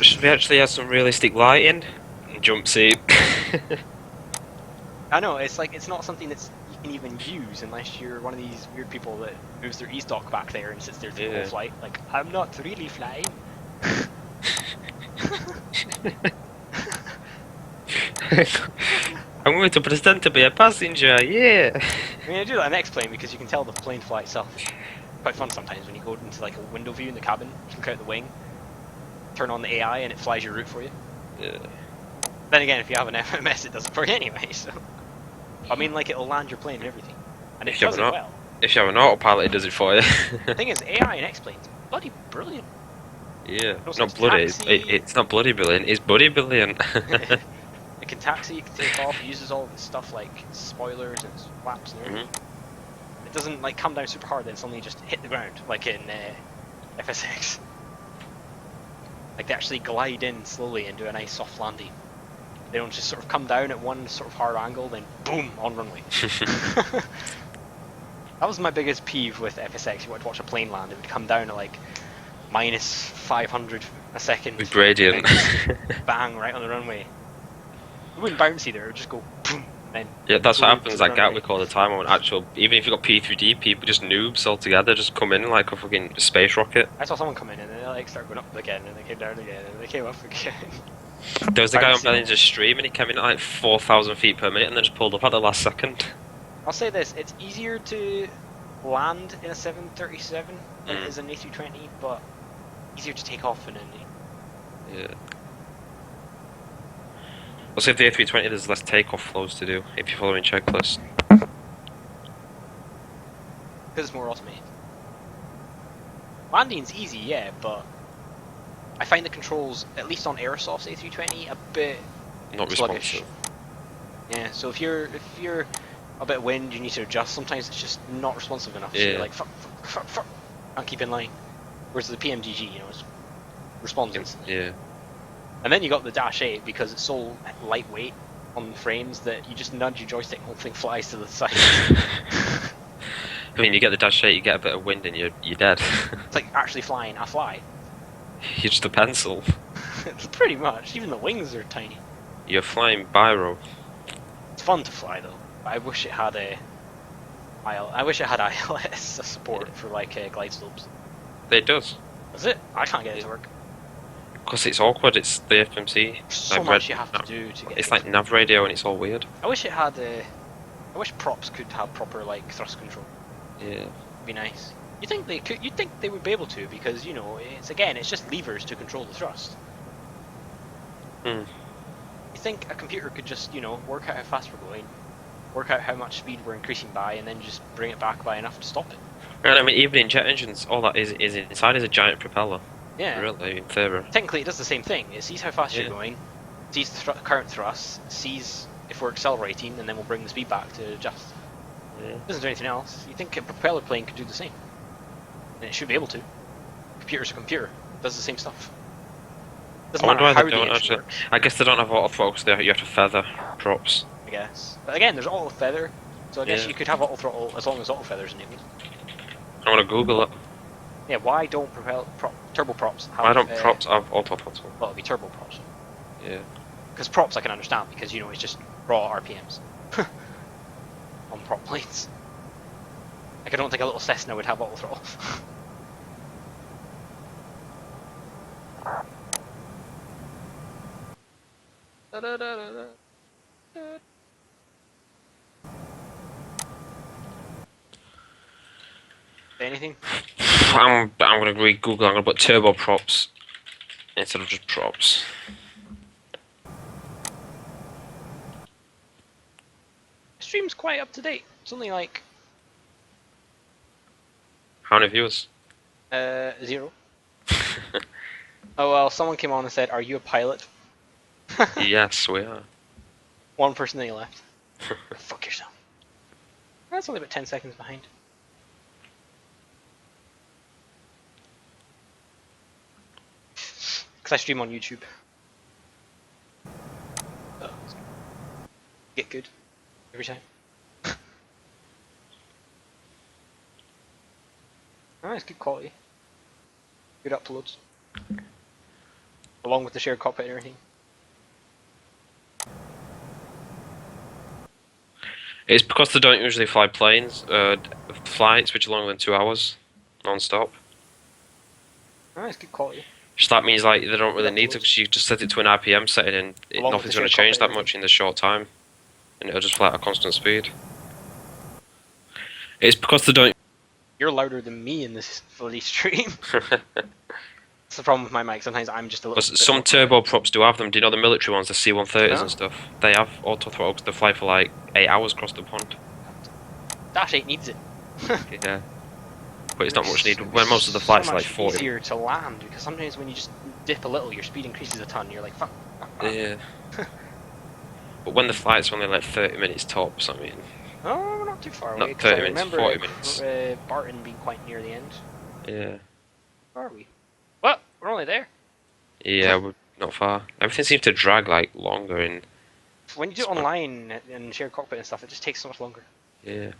Should we actually have some realistic lighting? Jump seat. I know, it's like, it's not something that's you can even use unless you're one of these weird people that moves their e-stock back there and sits there through the Yeah. whole flight. Like, I'm not really flying. I'm going to pretend to be a passenger, yeah! I mean, I do that on X-Plane because you can tell the plane fly itself. Quite fun sometimes when you go into like a window view in the cabin, you look out the wing, turn on the AI and it flies your route for you. Yeah. Then again, if you have an FMS, it does it for you anyway, so... I mean, like, it'll land your plane and everything. And it If you does it have an well. If you have an autopilot, it does it for you. The thing is, AI in X-Plane's bloody brilliant. Yeah, No not such bloody. taxi. It's not bloody brilliant, it's buddy brilliant. It can taxi, it can take off, it uses all this stuff like spoilers and flaps and everything. It doesn't like come down super hard then suddenly just hit the ground, like in FSX. Like they actually glide in slowly and do a nice soft landing. They don't just sort of come down at one sort of hard angle, then boom, on runway. That was my biggest peeve with FSX. You want to watch a plane land, it would come down at like minus 500 a second. With gradient. and then bang, right on the runway. It wouldn't bounce either, it would just go boom, and then Yeah, that's what boom happens to the at runway. Gatwick all the time on actual, even if you've got P3D, people just noobs altogether, just come in like a fucking space rocket. I saw someone come in and they like start going up again, and they came down again, and they came up again. There was a guy on Bouncing. Bellingham's stream and he came in at like 4,000 feet per minute and then just pulled up at the last second. I'll say this, it's easier to land in a 737 than it Mm. is an A320, but easier to take off in an Yeah. Also, if the A320 there's less takeoff flows to do if you're following checklist. because it's more automated. Landing's easy, yeah, but I find the controls, at least on Aerosoft's A320, a bit Not sluggish. responsive. Yeah, so if you're a bit wind, you need to adjust. Sometimes it's just not responsive enough. So Yeah. you're like fuck, can't keep in line. Whereas the PMDG, you know, it responds instantly. Yeah. And then you got the Dash 8 because it's so lightweight on the frames that you just nudge your joystick and the whole thing flies to the side. I mean, you get the Dash 8, you get a bit of wind and you're dead. It's like actually flying a fly. You're just a pencil. Pretty much. Even the wings are tiny. You're flying biro. It's fun to fly though. I wish it had I wish it had ILS support for like glide slopes. It does. Does it? I can't get it to work. Because it's awkward, it's the FMC. There's so I've much read- you have to do to get It's it like to nav radio and it's all weird. I wish it had I wish props could have proper like thrust control. Yeah. It'd be nice. You think they could? You'd think they would be able to because you know it's just levers to control the thrust. Hmm. You think a computer could just work out how fast we're going, work out how much speed we're increasing by, and then just bring it back by enough to stop it? And I mean, even in jet engines, all that is inside is a giant propeller. Yeah. Really, in theory. Technically, it does the same thing. It sees how fast Yeah. you're going, sees the current thrust, sees if we're accelerating, and then we'll bring the speed back to just. Yeah. It doesn't do anything else. You think a propeller plane could do the same? And it should be able to. Computer's a computer. It does the same stuff. Doesn't I wonder matter why how they the don't engine actually. works, I guess they don't have autothrottle because you have to feather props. I guess. But again, there's auto feather, so I guess Yeah. you could have auto throttle as long as auto feather's enabled. I want to Google it. Yeah, why don't turbo props have... Why don't props have autothrottle? Well, it'd be turbo props. Yeah. Because props I can understand, because, you know, it's just raw RPMs. On prop planes. Like, I don't think a little Cessna would have auto throttle. Anything? I'm gonna Google. I'm gonna put turbo props instead of just props. Stream's quite up to date. It's only like How many viewers? 0. Oh well, someone came on and said, "Are you a pilot?" Yes, we are. One person they left. Fuck yourself. That's only about 10 seconds behind. Because I stream on YouTube. Oh, get good every time. It's good quality. Good uploads. Along with the shared cockpit and everything. It's because they don't usually fly planes, flights which are longer than 2 hours, non-stop. It's good quality. Just that means like they don't really need to, because you just set it to an RPM setting and Along with nothing's the going to shared change that cockpit. much in the short time, and it'll just fly at a constant speed. It's because they don't. You're louder than me in this bloody stream. That's the problem with my mic. Sometimes I'm just a little. But bit some more turbo props do have them. Do you know the military ones, the C-130s Yeah. and stuff? They have auto throttle 'cause they fly for like 8 hours across the pond. Dash 8 needs it. Yeah. But it's not much needed. When most of the flights so are like much 40. easier to land, because sometimes when you just dip a little, your speed increases a ton. You're like, fuck. Yeah. But when the flight's only like 30 minutes tops, I mean. Oh, we're not too far Not away. 'cause 30 I minutes, remember 40 minutes. Barton being quite near the end. Yeah. Where are we? What? We're only there. Yeah, we're not far. Everything seems to drag like longer in. When you do it Smart. online and share cockpit and stuff, it just takes so much longer. Yeah.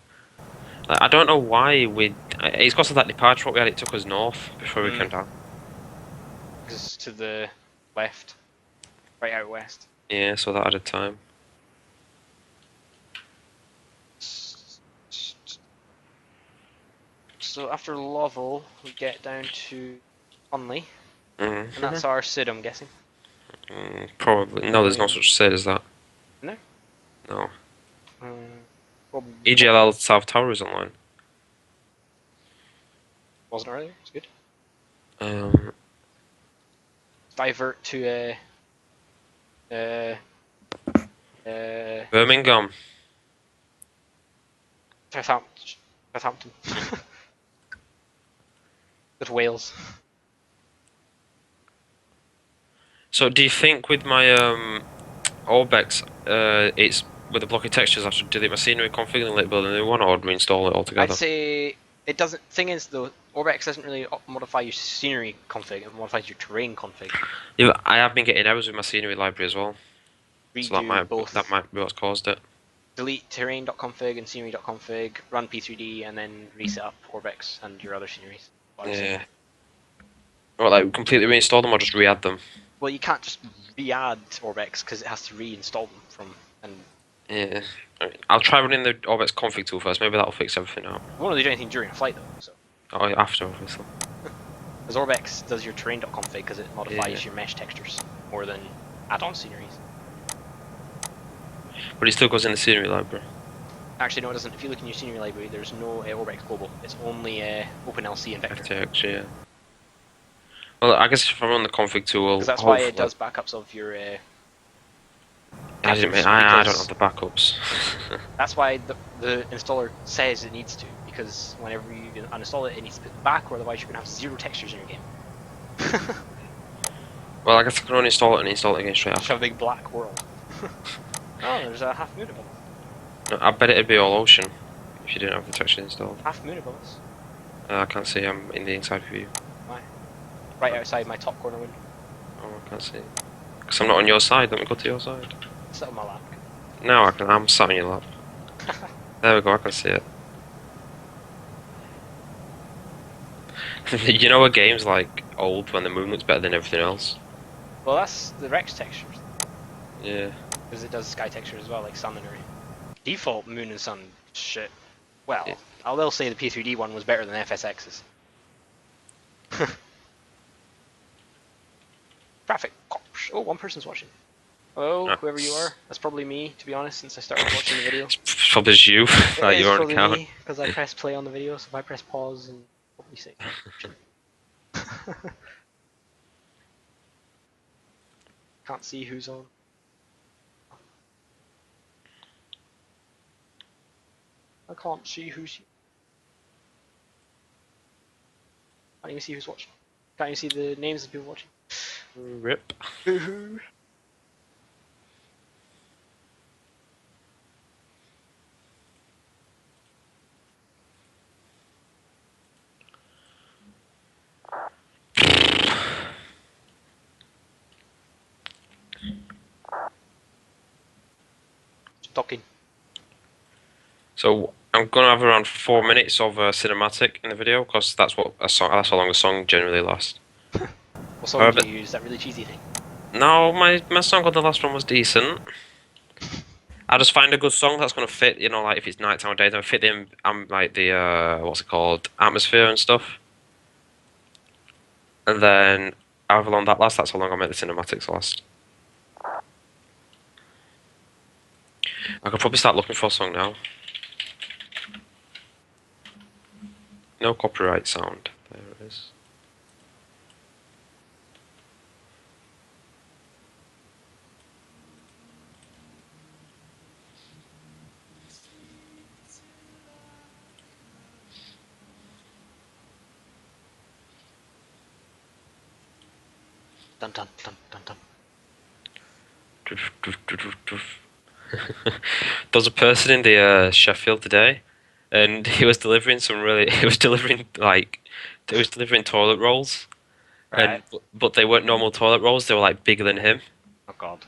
Like, I don't know why we. It's because of that departure what we had. It took us north before we Mm. came down. Because it's to the left, right out west. Yeah, so that added time. So after Lovell, we get down to Conley, Mm. and that's our SID, I'm guessing. Probably. No, there's no such thing as that. No? No. Probably EGLL South Tower is online. wasn't earlier. It's good. Um, Divert to Birmingham. Southampton. With Wales. So do you think with my Orbex, it's with the blocky textures I should delete my scenery config and let build a new one, or reinstall it altogether? I'd say it doesn't. Thing is, though, Orbex doesn't really modify your scenery config. It modifies your terrain config. Yeah, but I have been getting errors with my scenery library as well. So that Redo both. might be what's caused it. Delete terrain.config and scenery.config. Run P3D and then reset up Orbex and your other sceneries. Yeah. Or like completely reinstall them or just re-add them? Well, you can't just re-add Orbex because it has to reinstall them from. And Yeah. I'll try running the Orbex config tool first. Maybe that'll fix everything out. you won't really do anything during a flight though. So. Oh, after obviously. Because Orbex does your terrain.config because it modifies Yeah. your mesh textures more than add-on sceneries. But it still goes in the scenery library. Actually, no, it doesn't. If you look in your scenery library, there's no Orbex Global. It's only OpenLC and Vector. FTX, yeah. Well, I guess if I run the config tool, Because that's why it hopefully- does backups of your. I don't vectors, have because the backups. That's why the installer says it needs to. Because whenever you uninstall it, it needs to put it back, or otherwise you're gonna have 0 textures in your game. Well, I guess I can only install it and install it again straight Just after. have a big black world. Oh, there's a half moon above us. No, I bet it'd be all ocean if you didn't have the texture installed. Half moon above us. I can't see. I'm in the inside view. Why? Right outside my top corner window. Oh, I can't see. Because I'm not on your side. Let me go to your side. Sit on my lap. Now I can. I'm sat on your lap. There we go. I can see it. You know, a game's like old when the moon looks better than everything else. Well, that's the Rex textures. Yeah. Because it does sky texture as well, like sun and rain. Default moon and sun shit. Well, Yeah. I will say the P3D one was better than FSX's. Traffic cops. Oh, one person's watching. Hello, Ah. whoever you are. That's probably me, to be honest, since I started watching the video. It's probably just you. Like It is your own probably account. me, because I pressed play on the video, so if I press pause and probably say. Can't see who's on. I can't see who's. Can't even see who's watching. Can't even see the names of people watching. Rip. Boo-hoo. Talking. So I'm gonna have around 4 minutes of cinematic in the video because that's what a song. That's how long a song generally lasts. What song However- do you use? That really cheesy thing. No, my song on the last one was decent. I just find a good song that's gonna fit. You know, like if it's nighttime or daytime, fit in. Like the what's it called, atmosphere and stuff. And then however long that lasts, that's how long I make the cinematics last. I could probably start looking for a song now. No copyright sound. There it is. Dun dun dun dun dun. There was a person in the Sheffield today, and he was delivering some really. He was delivering toilet rolls, Right. but they weren't normal toilet rolls. They were like bigger than him. Oh god.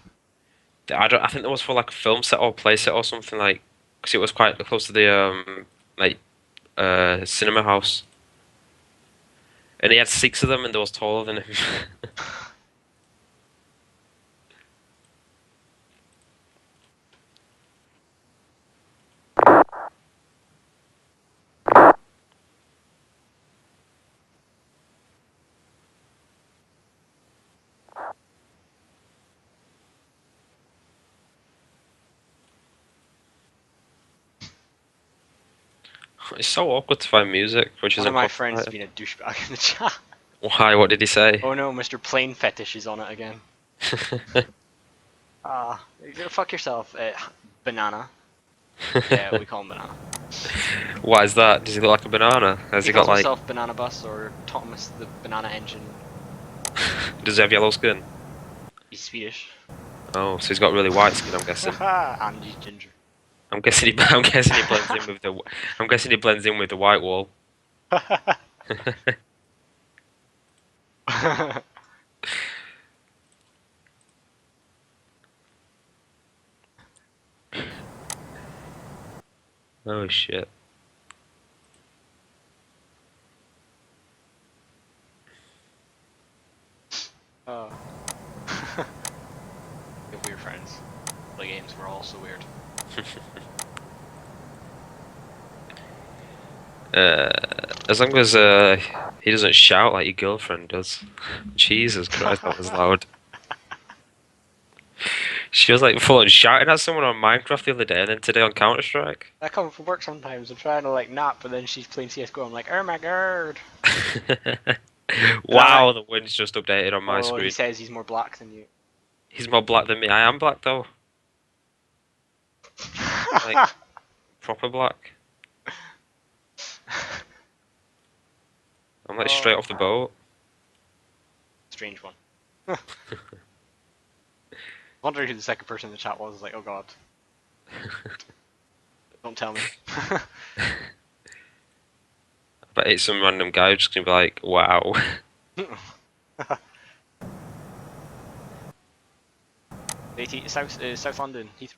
I think that was for like a film set or play set or something like, because it was quite close to the like cinema house, and he had 6 of them, and they was taller than him. It's so awkward to find music, which One isn't of my friends has copyrighted. been a douchebag in the chat. Why? What did he say? Oh no, Mr. Plane Fetish is on it again. Ah, you go fuck yourself, banana. Yeah, we call him banana. Why is that? Does he look like a banana? Has he calls got like? himself Banana Bus or Thomas the Banana Engine. Does he have yellow skin? He's Swedish. Oh, so he's got really white skin. I'm guessing. And he's ginger. I'm guessing he blends in with the. I'm guessing he blends in with the white wall. Oh shit. Oh. We have weird friends. Play games, we're all so weird. As long as he doesn't shout like your girlfriend does. Jesus Christ, that was loud. She was like full on shouting at someone on Minecraft the other day, and then today on Counter Strike. I come from work sometimes, I'm trying to like nap, but then she's playing CSGO, I'm like, oh my god! Wow, the wind's just updated on my Oh, screen. he says he's more black than you. He's more black than me. I am black though. Like, proper black. I'm like straight off the boat. Strange one. Wondering who the second person in the chat was. I was like, oh god, don't tell me. But it's some random guy who's just gonna be like, wow. South London, Heathrow.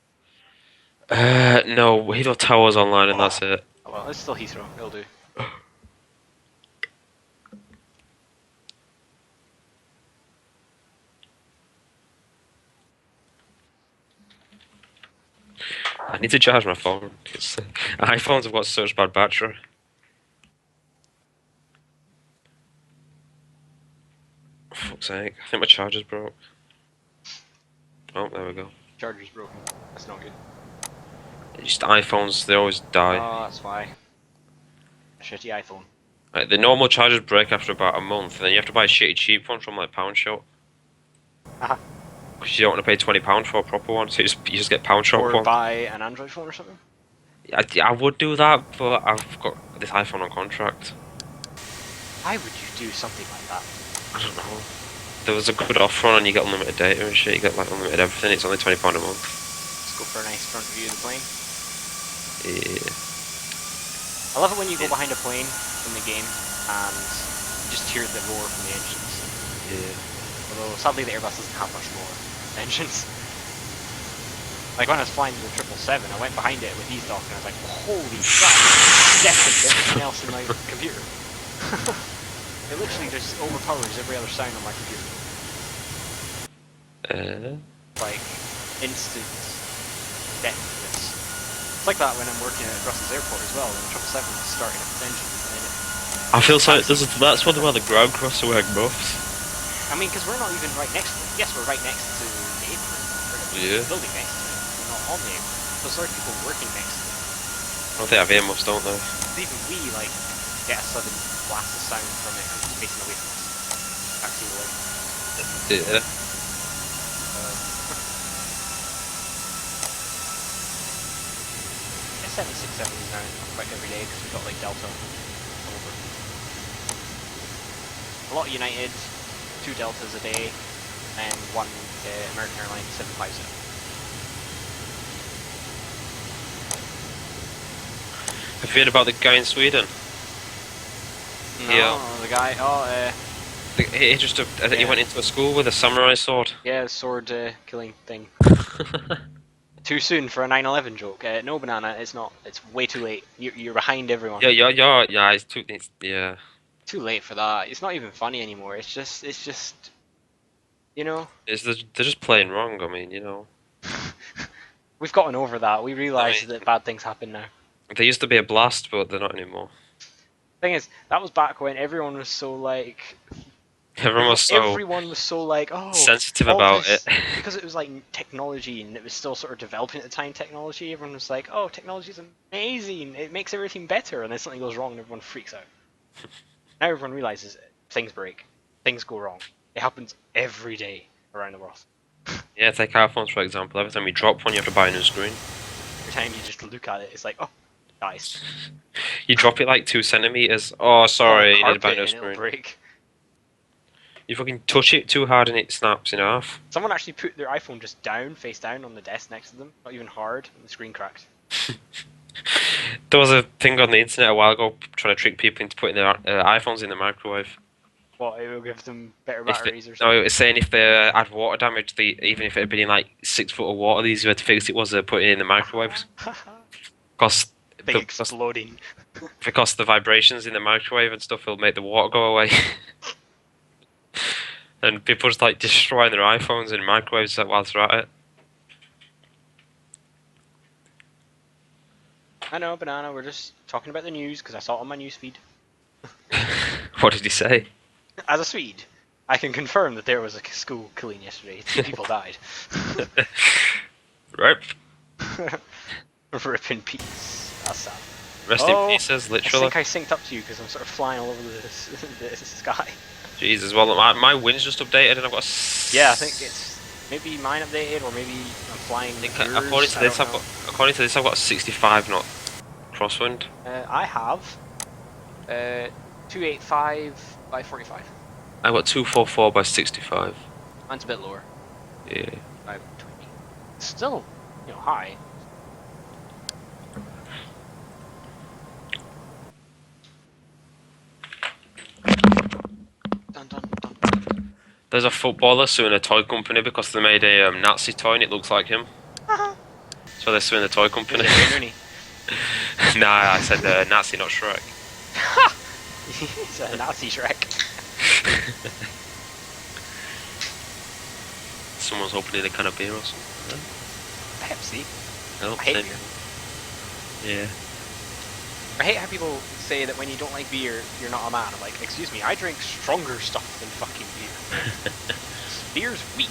No, Heathrow Tower's online and that's it. Oh, well, it's still Heathrow. It'll do. I need to charge my phone. iPhones have got such bad battery. For fuck's sake, I think my charger's broke. Oh, there we go. Charger's broken. That's not good. Just iPhones, they always die. Oh, that's why. Shitty iPhone. Like, the normal chargers break after about a month, and then you have to buy a shitty cheap one from like Pound Shop. Haha. Because you don't want to pay £20 for a proper one, so you just get Pound Shop Or one. buy an Android phone or something. I would do that, but I've got this iPhone on contract. Why would you do something like that? I don't know. There was a good offer on and you get unlimited data and shit, you get like unlimited everything, it's only £20 a month. Let's go for a nice front view of the plane. Yeah. I love it when you go behind a plane in the game and you just hear the roar from the engines. Yeah. Although sadly the Airbus doesn't have much more engines. Like when I was flying the 777, I went behind it with E-Stock and I was like, holy crap, deafened everything else in my computer. It literally just overpowers every other sound on my computer. Like, instant deafness. It's like that when I'm working at Brussels Airport as well, when the 777 is starting up its engines and then it... I feel so, that's one of the ground cross are wearing buffs. I mean, because we're not even right next to it. Yes, we're right next to the apron. We're building next to it. We're not on the apron. So there's people working next to it. I think they have earmuffs, don't they? Even we, like, get a sudden blast of sound from it because it's facing away from us. Taxi away. Yeah. Yeah, 767 is now quite every day because we've got, like, Delta over. A lot of United, 2 Deltas a day, and 1 American Airlines 757. Have you heard about the guy in Sweden? No, Yeah. the guy, He just, I think he went into a school with a samurai sword. yeah, sword killing thing. Too soon for a 9/11 joke. No, Banana, it's not. It's way too late. You're behind everyone. Yeah, it's too, yeah. Too late for that. It's not even funny anymore. It's just, you know. They're just playing wrong, I mean, you know. We've gotten over that. We realise that bad things happen now. They used to be a blast, but they're not anymore. Thing is, that was back when everyone was so like. Everyone was so like, oh, sensitive all about this, it. because it was like technology and it was still sort of developing at the time. Technology, everyone was like, oh, technology is amazing. It makes everything better, and then something goes wrong and everyone freaks out. Now everyone realizes things break, things go wrong. It happens every day around the world. Yeah, take iPhones for example. Every time you drop one, you have to buy a new screen. Every time you just look at it, it's like, oh, guys. You drop it like 2 centimeters. Oh, sorry, you need to buy a new screen. Break. You fucking touch it too hard and it snaps in half. Someone actually put their iPhone just down, face down, on the desk next to them. Not even hard, and the screen cracked. There was a thing on the internet a while ago trying to trick people into putting their iPhones in the microwave. What, it will give them better If batteries or no, something? it was saying if they had water damage, even if it had been in like 6 foot of water, the easier way to fix it was to put it in the microwave. Because Big exploding. because the vibrations in the microwave and stuff will make the water go away. And people just like destroying their iPhones in microwaves whilst they're at it. I know, Banana, we're just talking about the news because I saw it on my news feed. What did he say? As a Swede, I can confirm that there was a school killing yesterday. 2 people died. Right. Rip in peace. That's sad. Rest in pieces, I literally. think I synced up to you because I'm sort of flying all over the sky. Jesus, well, my wind's just updated and I've got. Yeah, I think it's maybe mine updated or maybe I'm flying. According to this, I've got a 65 knot crosswind. I have 285 by 45. I've got 244 by 65. Mine's a bit lower. Yeah. By 20. still, you know, high. Dun, dun, dun. There's a footballer suing a toy company because they made a Nazi toy and it looks like him. So they're suing the toy company. Is it Wayne Rooney? Nah, I said Nazi, not Shrek. He's a Nazi Shrek. Someone's opening a can of beer or something. Pepsi. Oh, I hate same. beer. Yeah. I hate how people say that when you don't like beer, you're not a man. I'm like, excuse me, I drink stronger stuff than fucking beer. Beer's weak.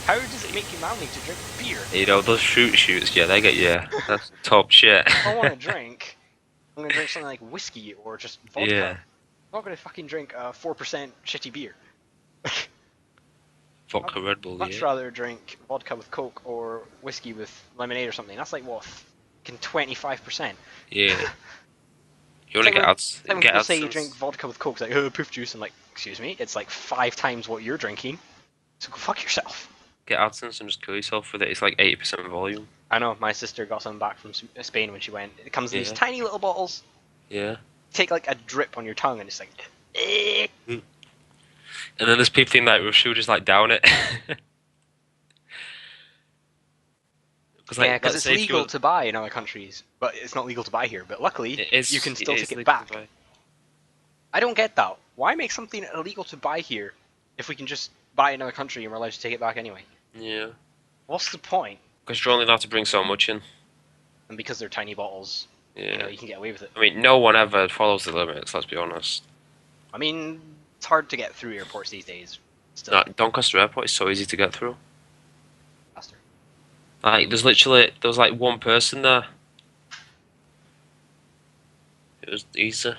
How does it make you manly to drink beer? You know, those shoots, yeah, they get you. That's top shit. If I want to drink, I'm gonna drink something like whiskey or just vodka. Yeah. I'm not gonna fucking drink a 4% shitty beer. Vodka Red Bull, Much yeah. rather drink vodka with Coke or whiskey with lemonade or something. That's like what, fucking 25%. Yeah. You want to It's like get when- out? it's like when Get people out say you drink vodka with Coke, it's like, oh, proof juice. I'm like, excuse me, it's like 5 times what you're drinking. So go fuck yourself. Get Adsons and just kill yourself with it. It's like 80% volume. I know, my sister got some back from Spain when she went. It comes in these Yeah. tiny little bottles. Yeah. Take like a drip on your tongue and it's like, eh. And then there's people in that who just like down it. Cause, like, Yeah, because let's it's say if you legal were- to buy in other countries, but it's not legal to buy here. But luckily, It is, you can still is take it legal to back. buy. I don't get that. Why make something illegal to buy here if we can just buy it in another country and we're allowed to take it back anyway? Yeah. What's the point? Because you're only allowed to bring so much in. And because they're tiny bottles, you know, Yeah. you can get away with it. I mean, no one ever follows the limits, let's be honest. I mean, it's hard to get through airports these days. Still, No, Doncaster Airport is so easy to get through. faster. Like, there was like one person there. It was easy.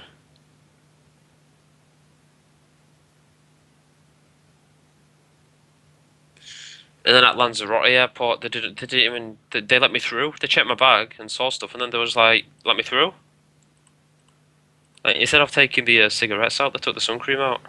And then at Lanzarote Airport, they didn't even, they let me through. They checked my bag and saw stuff, and then they was like, let me through. Like, instead of taking the cigarettes out, they took the sun cream out.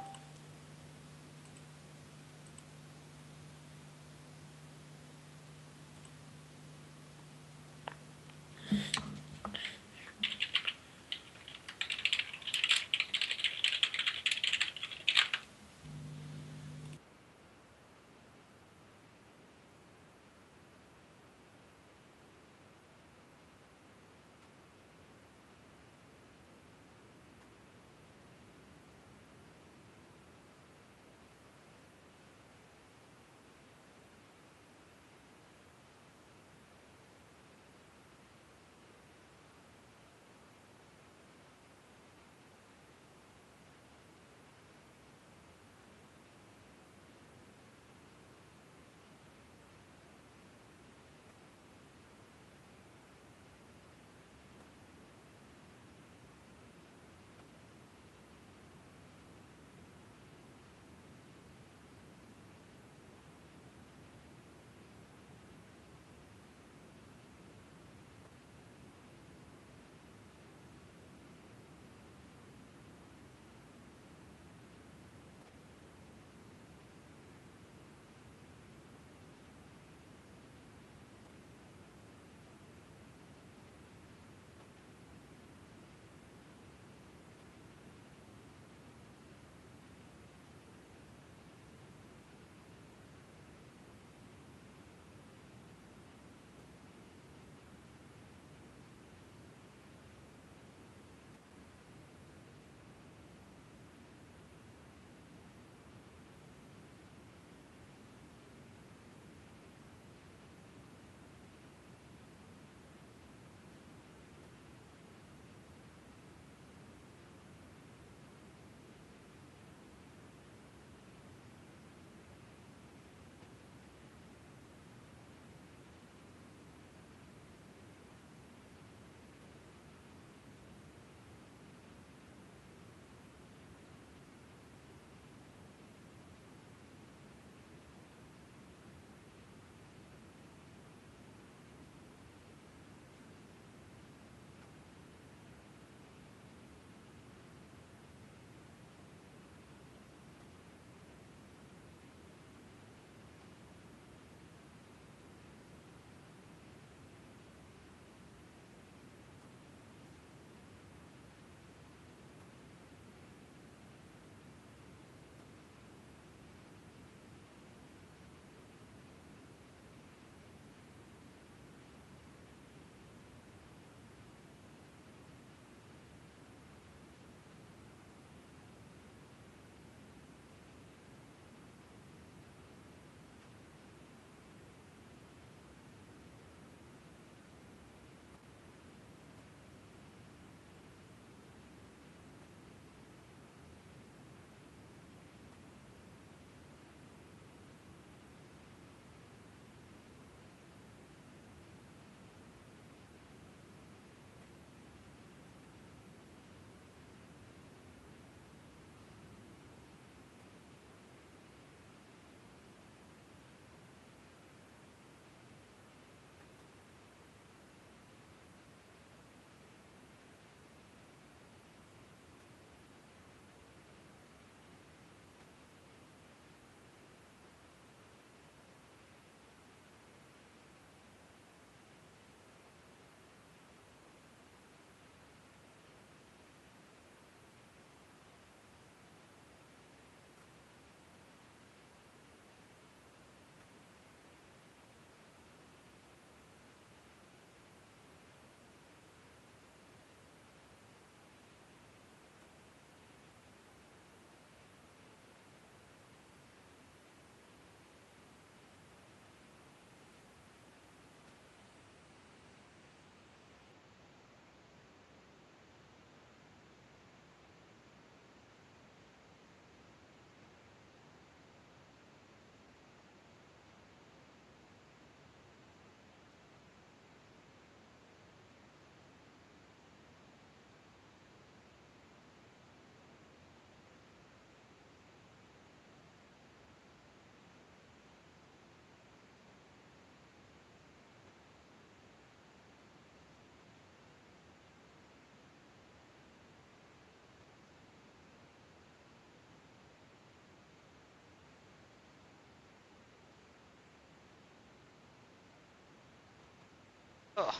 Oh,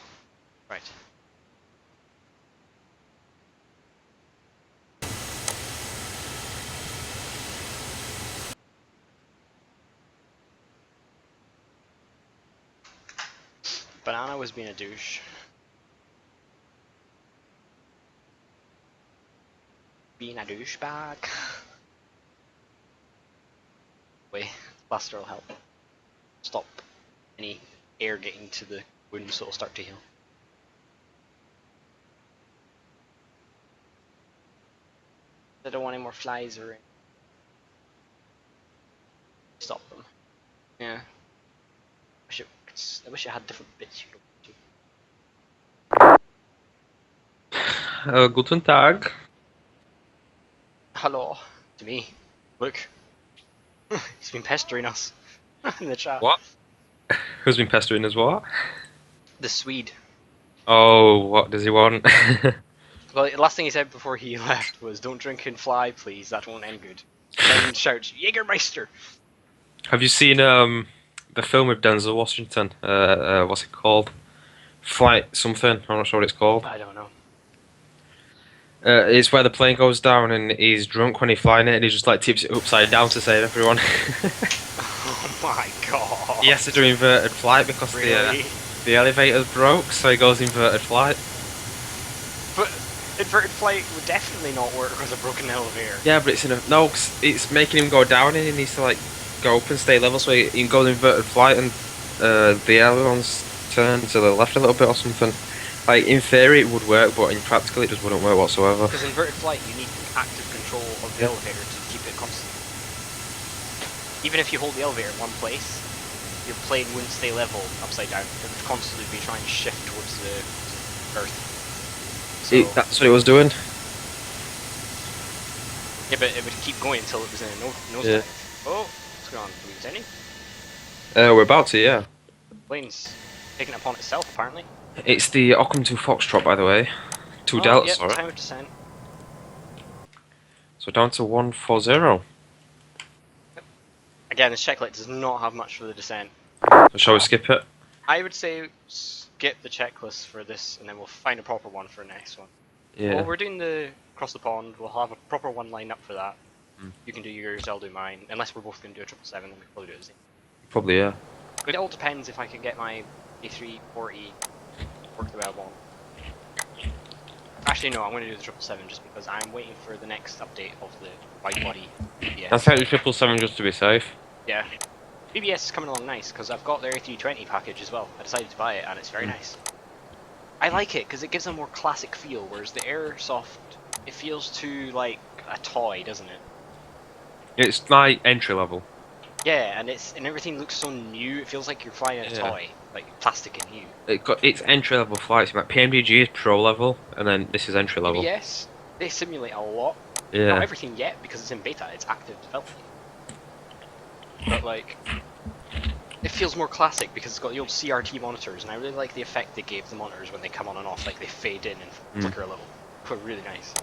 right. Banana was being a douche. Being a douchebag. Wait, plaster will help. Stop any air getting to the wound so it'll start to heal. I don't want any more flies or stop them. Yeah. I wish it had different bits you could do. Guten Tag. Hello. To me. Look. He's been pestering us in the chat. What? Who's been pestering us what? The Swede. Oh, what does he want? Well, the last thing he said before he left was, "Don't drink and fly, please. That won't end good." And then shouts, "Jägermeister!" Have you seen the film with Denzel Washington? What's it called? Flight something. I'm not sure what it's called. I don't know. It's where the plane goes down and he's drunk when he's flying it and he just like tips it upside down to save everyone. Oh my god. He has to do inverted flight because Really? the elevator's broke, so he goes inverted flight. But inverted flight would definitely not work with a broken elevator. Yeah, but it's in a no, 'cause it's making him go down and he needs to like go up and stay level, so he goes inverted flight and the ailerons turn to the left a little bit or something. Like in theory it would work, but in practical it just wouldn't work whatsoever. Because inverted flight, you need active control of the elevator to keep it constant. Even if you hold the elevator in one place, your plane wouldn't stay level upside down. It would constantly be trying to shift towards the Earth. So, That's what it was doing. yeah, but it would keep going until it was in a nosedive. Yeah. Oh, what's going on? Do we get any? We're about to, yeah. Plane's taking it upon itself, apparently. It's the Ockham 2 Foxtrot, by the way. 2 Delta, yep, sorry. time of descent. So down to 140. Again, this checklist does not have much for the descent. So shall we skip it? I would say skip the checklist for this, and then we'll find a proper one for the next one. Yeah. Well, we're doing the across the pond. We'll have a proper one lined up for that. Mm. You can do yours, I'll do mine. Unless we're both going to do a 777, then we can probably do it the same. Probably, yeah. It all depends if I can get my A340 work the way I want. Actually, no, I'm going to do the 777 just because I'm waiting for the next update of the wide body BBS. I think the 777 just to be safe. Yeah. BBS is coming along nice because I've got their A320 package as well. I decided to buy it and it's very nice. I like it because it gives a more classic feel, whereas the Airsoft, it feels too like a toy, doesn't it? It's like entry level. Yeah, and everything looks so new. It feels like you're flying a toy, like plastic and new. It's entry level flights. Like PMDG is pro level, and then this is entry level. BBS, they simulate a lot. Yeah. Not everything yet because it's in beta. It's active development. But like, it feels more classic because it's got the old CRT monitors, and I really like the effect they gave the monitors when they come on and off. Like they fade in and flicker a little. Quite really nice.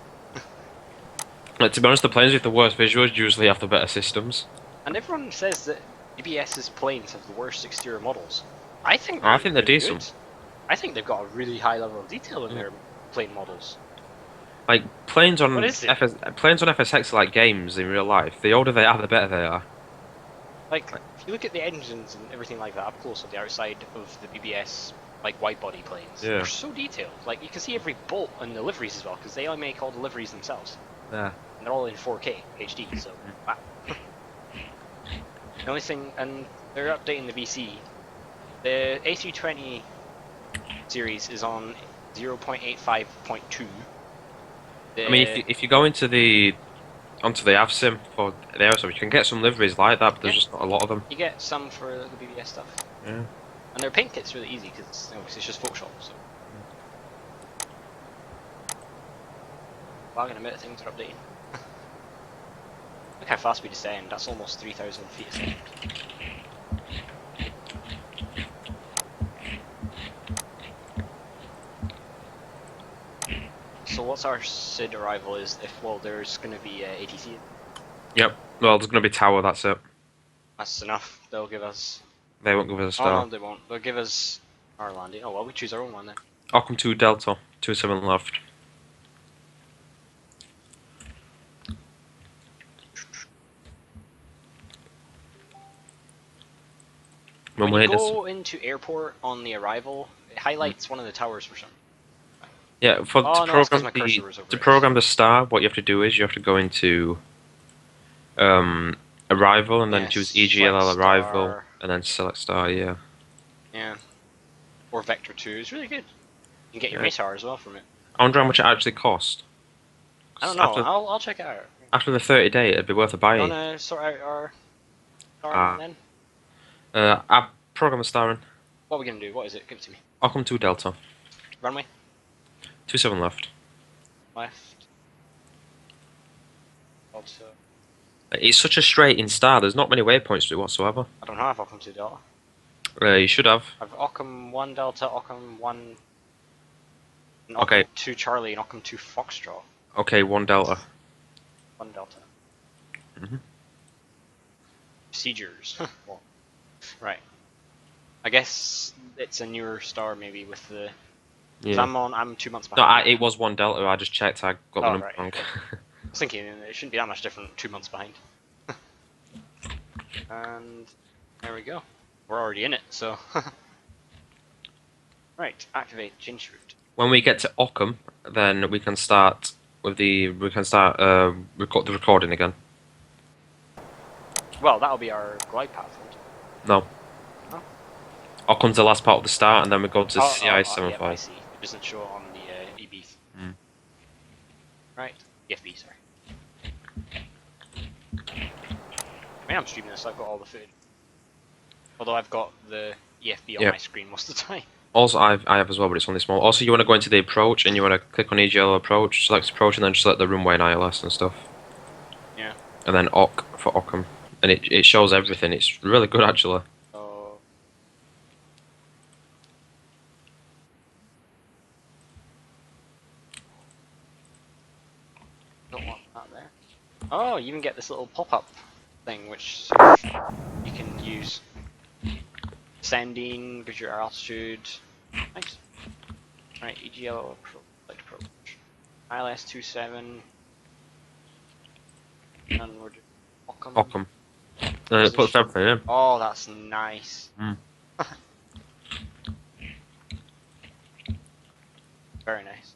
Like, to be honest, the planes with the worst visuals usually have the better systems. And everyone says that BBS's planes have the worst exterior models. I think they're really decent. good. I think they've got a really high level of detail in their plane models. Like planes on What is it? planes on FSX are like games in real life. The older they are, the better they are. Like, if you look at the engines and everything like that up close on the outside of the BBS, like wide body planes, Yeah. they're so detailed. Like, you can see every bolt on the liveries as well, because they all make all the liveries themselves. Yeah. And they're all in 4K HD, so wow. The only thing, and they're updating the VC. The A320 series is on 0.85.2. I mean, if you go into onto the AVSIM for the Airsoft, you can get some liveries like that, but there's just not a lot of them. You get some for the BBS stuff. Yeah. And their paint kit's really easy because it's just Photoshop. So. Well, I'm gonna admit things are updating. Look how fast we descend. That's almost 3,000 feet a second. So what's our SID arrival is if, well, there's going to be ATC. Yep. Well, there's going to be tower. That's it. That's enough. They'll give us... They won't give us a Oh, star. no, they won't. They'll give us Our landing. Oh well, we choose our own one then. Ockham 2 Delta, 27 left. When we you hit this, go into airport on the arrival, it highlights one of the towers for some. yeah, Oh, no, it's 'cause my cursor was over to it. program the star, what you have to do is you have to go into arrival and then Yeah, choose select EGLL arrival star. and then select star. Yeah. Yeah. Or Vector 2 is really good. You can get your Yeah. MESAR as well from it. I wonder how much it actually cost. I don't know. After, I'll check it out. after the 30 day, it'd be worth a You buy. wanna sort out our star then? I program the star in. What are we gonna do? What is it? Give it to me. Ockham 2 Delta, Runway 27 left. left. Also, It's such a straight in star. There's not many waypoints to it whatsoever. I don't have Ockham 2 Delta. You should have. I've Ockham 1 Delta, Ockham 1. And Okay. Ockham 2 Charlie and Ockham 2 Foxtrot. Okay, 1 Delta. 1 Delta. Mhm. Procedures. Well, right. I guess it's a newer star maybe with the. 'Cause Yeah. I'm 2 months No, behind. it was 1 Delta. I just checked. I got the Oh, number right. wrong. I was thinking it shouldn't be that much different 2 months behind. And there we go. We're already in it, so. Right, activate change route. When we get to Ockham, then we can start with the record the recording again. Well, that'll be our glide path. Won't it? No. Oh. Ockham's the last part of the start, and then we go to Oh, CI yeah, I 75. see. It doesn't show on the EB. Mm. Right, EFB, sorry. I mean, I'm streaming this, so I've got all the footage. Although I've got the EFB on Yeah. my screen most of the time. Also, I have as well, but it's only small. Also, you want to go into the approach, and you want to click on EGL approach, select approach, and then select the runway and ILS and stuff. Yeah. And then OCK for Ockham, and it shows everything. It's really good actually. So. Don't want that there. Oh, you even get this little pop-up thing, which you can use. Sending, gives you our altitude. Nice. Right, EGL approach, light approach. ILS 27. And we're doing Ockham. Ockham. And it puts everything in. Oh, that's nice. Mm. Very nice.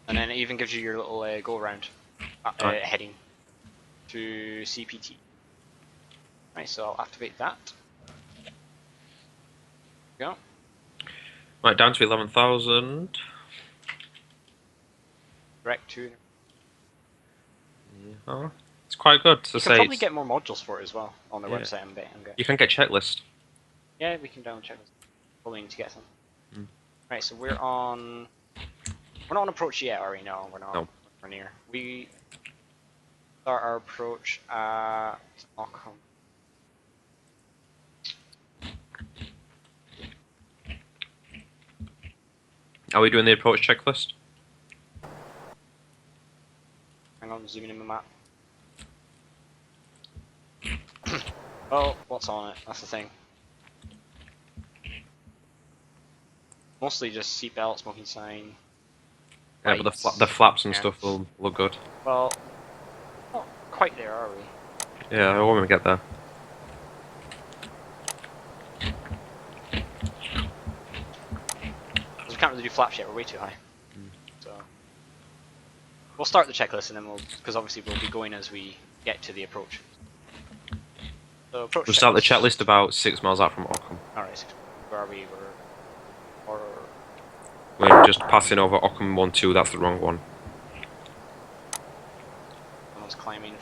And then it even gives you your little go around Right. heading to CPT. Right, so I'll activate that. Go. Right, down to 11,000. Direct to. Yeah. It's quite good to You say. can probably get more modules for it as well on their Yeah. website. I'm guessing. You can get checklist. Yeah, we can down check this. Probably need to get some. Mm. Right, so we're on. We're not on approach yet, are we? No, we're not. No. We're near. We start our approach at Ockham. Are we doing the approach checklist? Hang on, zooming in the map. Oh, what's on it? That's the thing. Mostly just seatbelt, smoking sign. Yeah, but lights. the flaps and Yeah. stuff will look good. Well, not quite there, are we? Yeah, when we get there. Because we can't really do flaps yet, we're way too high. So we'll start the checklist and then we'll, because obviously we'll be going as we get to the approach. So approach. We'll start the checklist about 6 miles out from Ockham. Alright, where are we? We're just passing over Ockham 1-2, that's the wrong one. Someone's climbing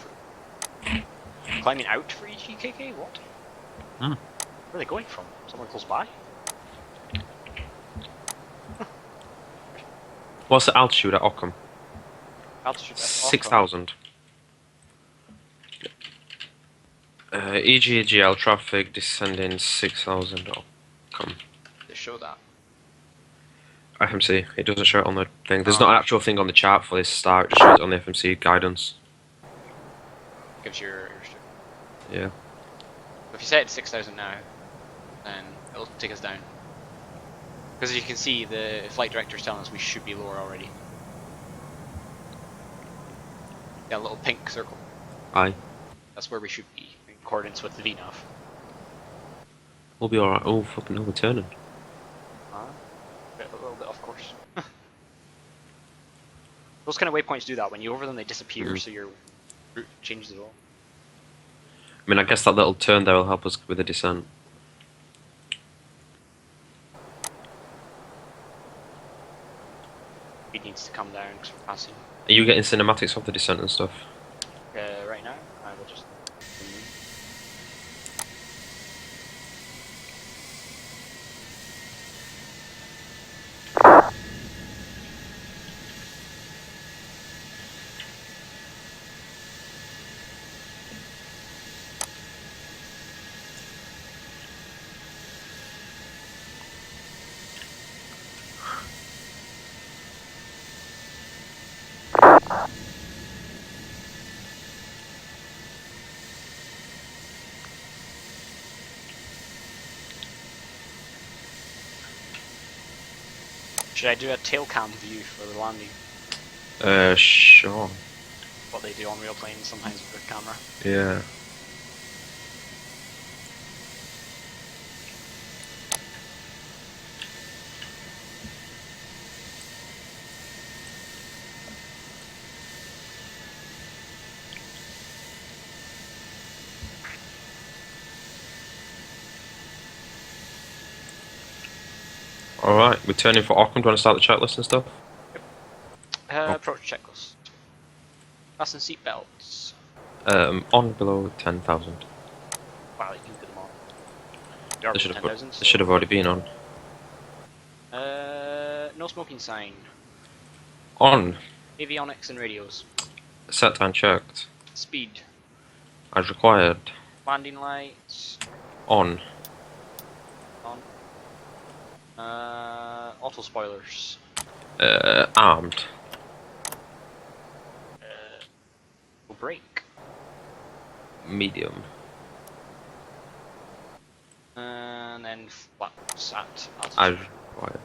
out for EGKK? What? Hmm. Where are they going from? Somewhere close by? What's the altitude at Ockham? Altitude at Ockham. 6,000. EGL traffic descending 6,000 Ockham. They show that. FMC, it doesn't show it on the thing. There's not an actual thing on the chart for this star, it just shows it on the FMC guidance. Gives your. Yeah. If you set it to 6,000 now, then it'll take us down. Because as you can see, the flight director's telling us we should be lower already. Yeah, a little pink circle. Aye. That's where we should be, in accordance with the VNAV. We'll be alright. Oh, fucking hell, we're turning. A little bit off course. Those kind of waypoints do that. When you over them, they disappear, so your route changes at all. I mean, I guess that little turn there will help us with the descent. Speed needs to come down because we're passing. Are you getting cinematics of the descent and stuff? Right now, I will just. Should I do a tail cam view for the landing? Sure. What they do on real planes sometimes with the camera. Yeah. Alright, we're turning for Auckland. Do you want to start the checklist and stuff? Approach checklist. Fasten seatbelts. On below 10,000. Wow, you can put them on. They should have already been on. No smoking sign. On. Avionics and radios. Set and checked. Speed. As required. Landing lights. On. On. Auto spoilers. Armed. Brake. Medium. And then flaps at As altitude. required.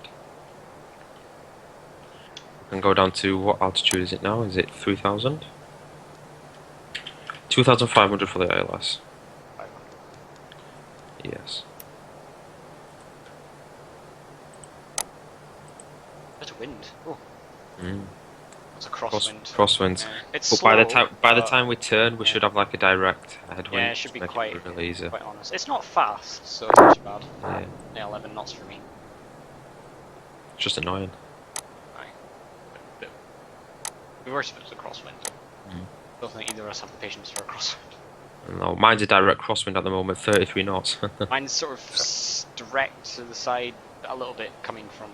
We can go down to what altitude is it now? Is it 3,000? 2,500 for the ALS. 500. Yes. Bit of wind. Oh, Mm. it's a crosswind. Crosswinds. Yeah. It's But slow, by the but- time we turn, we should have like a direct headwind. Yeah, it should be to make quite, really easy. quite honest. It's not fast, so it's not too bad. Yeah, Yeah, 11 knots for me. it's just annoying. Bit worse if it was a crosswind. Mm. Don't think either of us have the patience for a crosswind. No, mine's a direct crosswind at the moment, 33 knots. Mine's sort of direct to the side, a little bit coming from.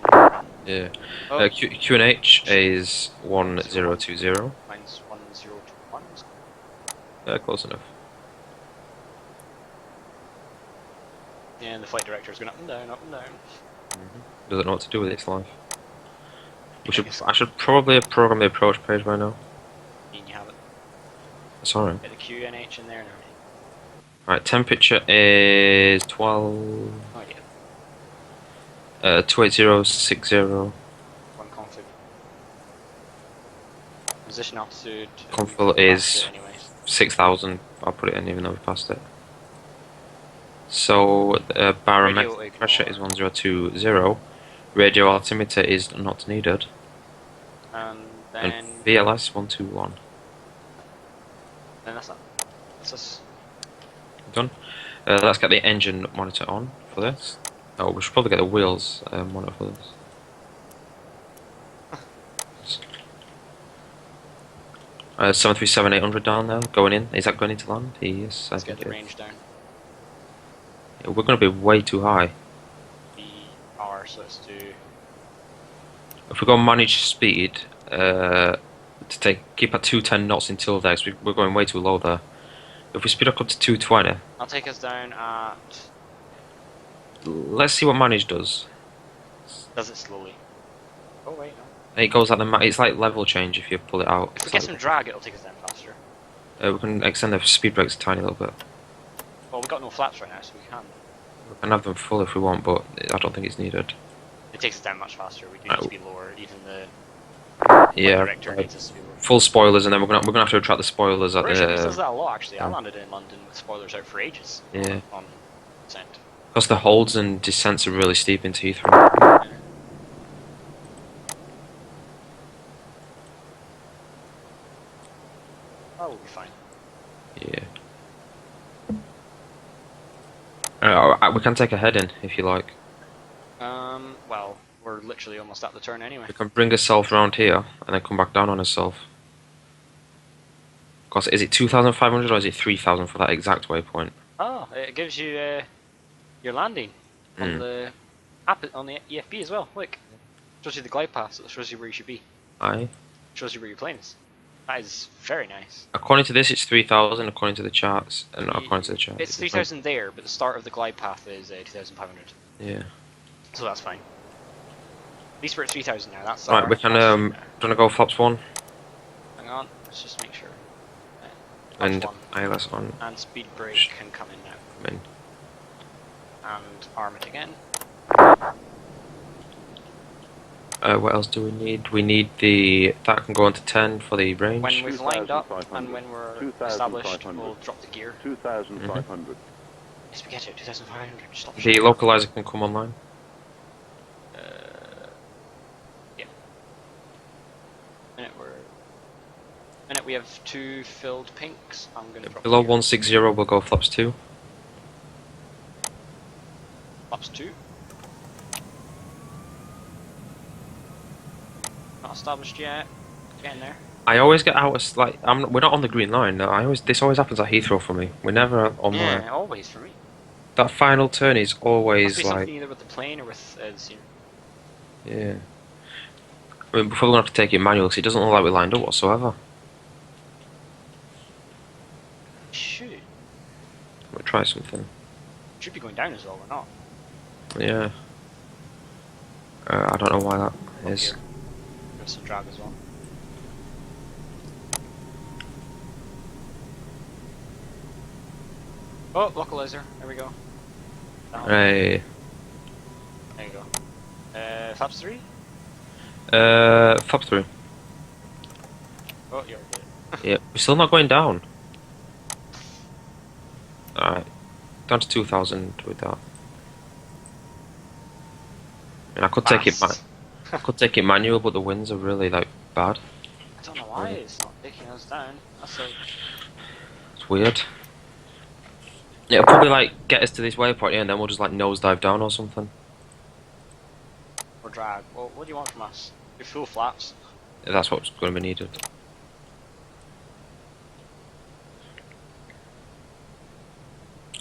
Yeah. Oh, QNH is 1020. mine's 1021. Close enough. Yeah, and the flight director's going up and down, up and down. Doesn't know what to do with its life. guess I should probably program the approach page by now. And you have it. Sorry. Get the QNH in there and everything. Right, temperature is 12. Oh yeah, 28060. one config. Position altitude. Config we is passed it anyway. 6,000. I'll put it in even though we passed it. So barometric Radio pressure ignore. is 1020. Radio altimeter is not needed. And And then VLS 121. that's that. That's us. Done. Let's get the engine monitor on for this. Oh, we should probably get the wheels monitor for this. 737-800 down there, going in. Is that going into land? Yes, Let's I get think the it range down. is. We're going to be way too high. R, so let's do. If we go manage speed, to keep at 210 knots until there, 'cause we're going way too low there. If we speed up to 220, I'll take us down at. let's see what manage does. Does it slowly? Oh wait, no. It goes at the it's like level change if you pull it out. If we It's get like- some drag, it'll take us down faster. we can extend the speed brakes a tiny little bit. Well, we've got no flaps right now, so we can. We can have them full if we want, but I don't think it's needed. It takes us down much faster. We do need to be lower. Even the Yeah, director needs us to be lower. full spoilers, and then we're gonna have to attract the spoilers at British Airways does the that a lot actually. I yeah. landed in London with spoilers out for ages. Yeah. On send. because the holds and descents are really steep into Heathrow. Oh, we'll be fine. Yeah. We can take a head in if you like. Well, we're literally almost at the turn anyway. We can bring ourselves round here and then come back down on ourselves. Because is it 2,500 or is it 3,000 for that exact waypoint? Oh, it gives you your landing on the app on the EFB as well. Look, shows you the glide path. It shows you where you should be. Aye. Shows you where your plane is. That is very nice. According to this, it's 3,000. According to the charts, and not according to the chart. It's 3,000 there, but the start of the glide path is 2,500. Yeah. So that's fine. At least we're at 3,000 now. That's Right, we can do you wanna go flaps 1 Hang on, let's just make sure. and Flaps 1. ILS on. And speed brake can come in now. Come in. And arm it again. What else do we need? We need that can go into 10 for the range. When we've lined up and when we're established, we'll drop the gear. 2,500. Yes, we get it. 2,500. Stop. The localizer can come online. Yeah. Minute we have 2 filled pinks. I'm gonna drop Below the gear. 160, we'll go flaps 2. Flaps 2. Not established yet. Getting there. I always get out of we're not on the green line. No, this always happens at Heathrow for me. We're never on Yeah, the. always for me. That final turn is Must always be like. something either with the plane or with the scenery. Yeah. I mean, we're probably gonna have to take it manual because it doesn't look like we lined up whatsoever. Should We'll try something. be going down as well. We're not. Yeah. I don't know why that is. Here. There's some drag as well. Oh, localizer. There we go. Down. Hey. There you go. Flaps 3? Flaps 3. Oh, you already did it. Yeah, we're still not going down. Alright. Down to 2,000 with that. And I could take it Fast. I could take it manual, but the winds are really like bad. I don't know why it's not taking us down. That's a... It's weird. It'll probably like get us to this waypoint here, and then we'll just like nosedive down or something. Or drag. Well, what do you want from us? Your full flaps. If that's what's going to be needed.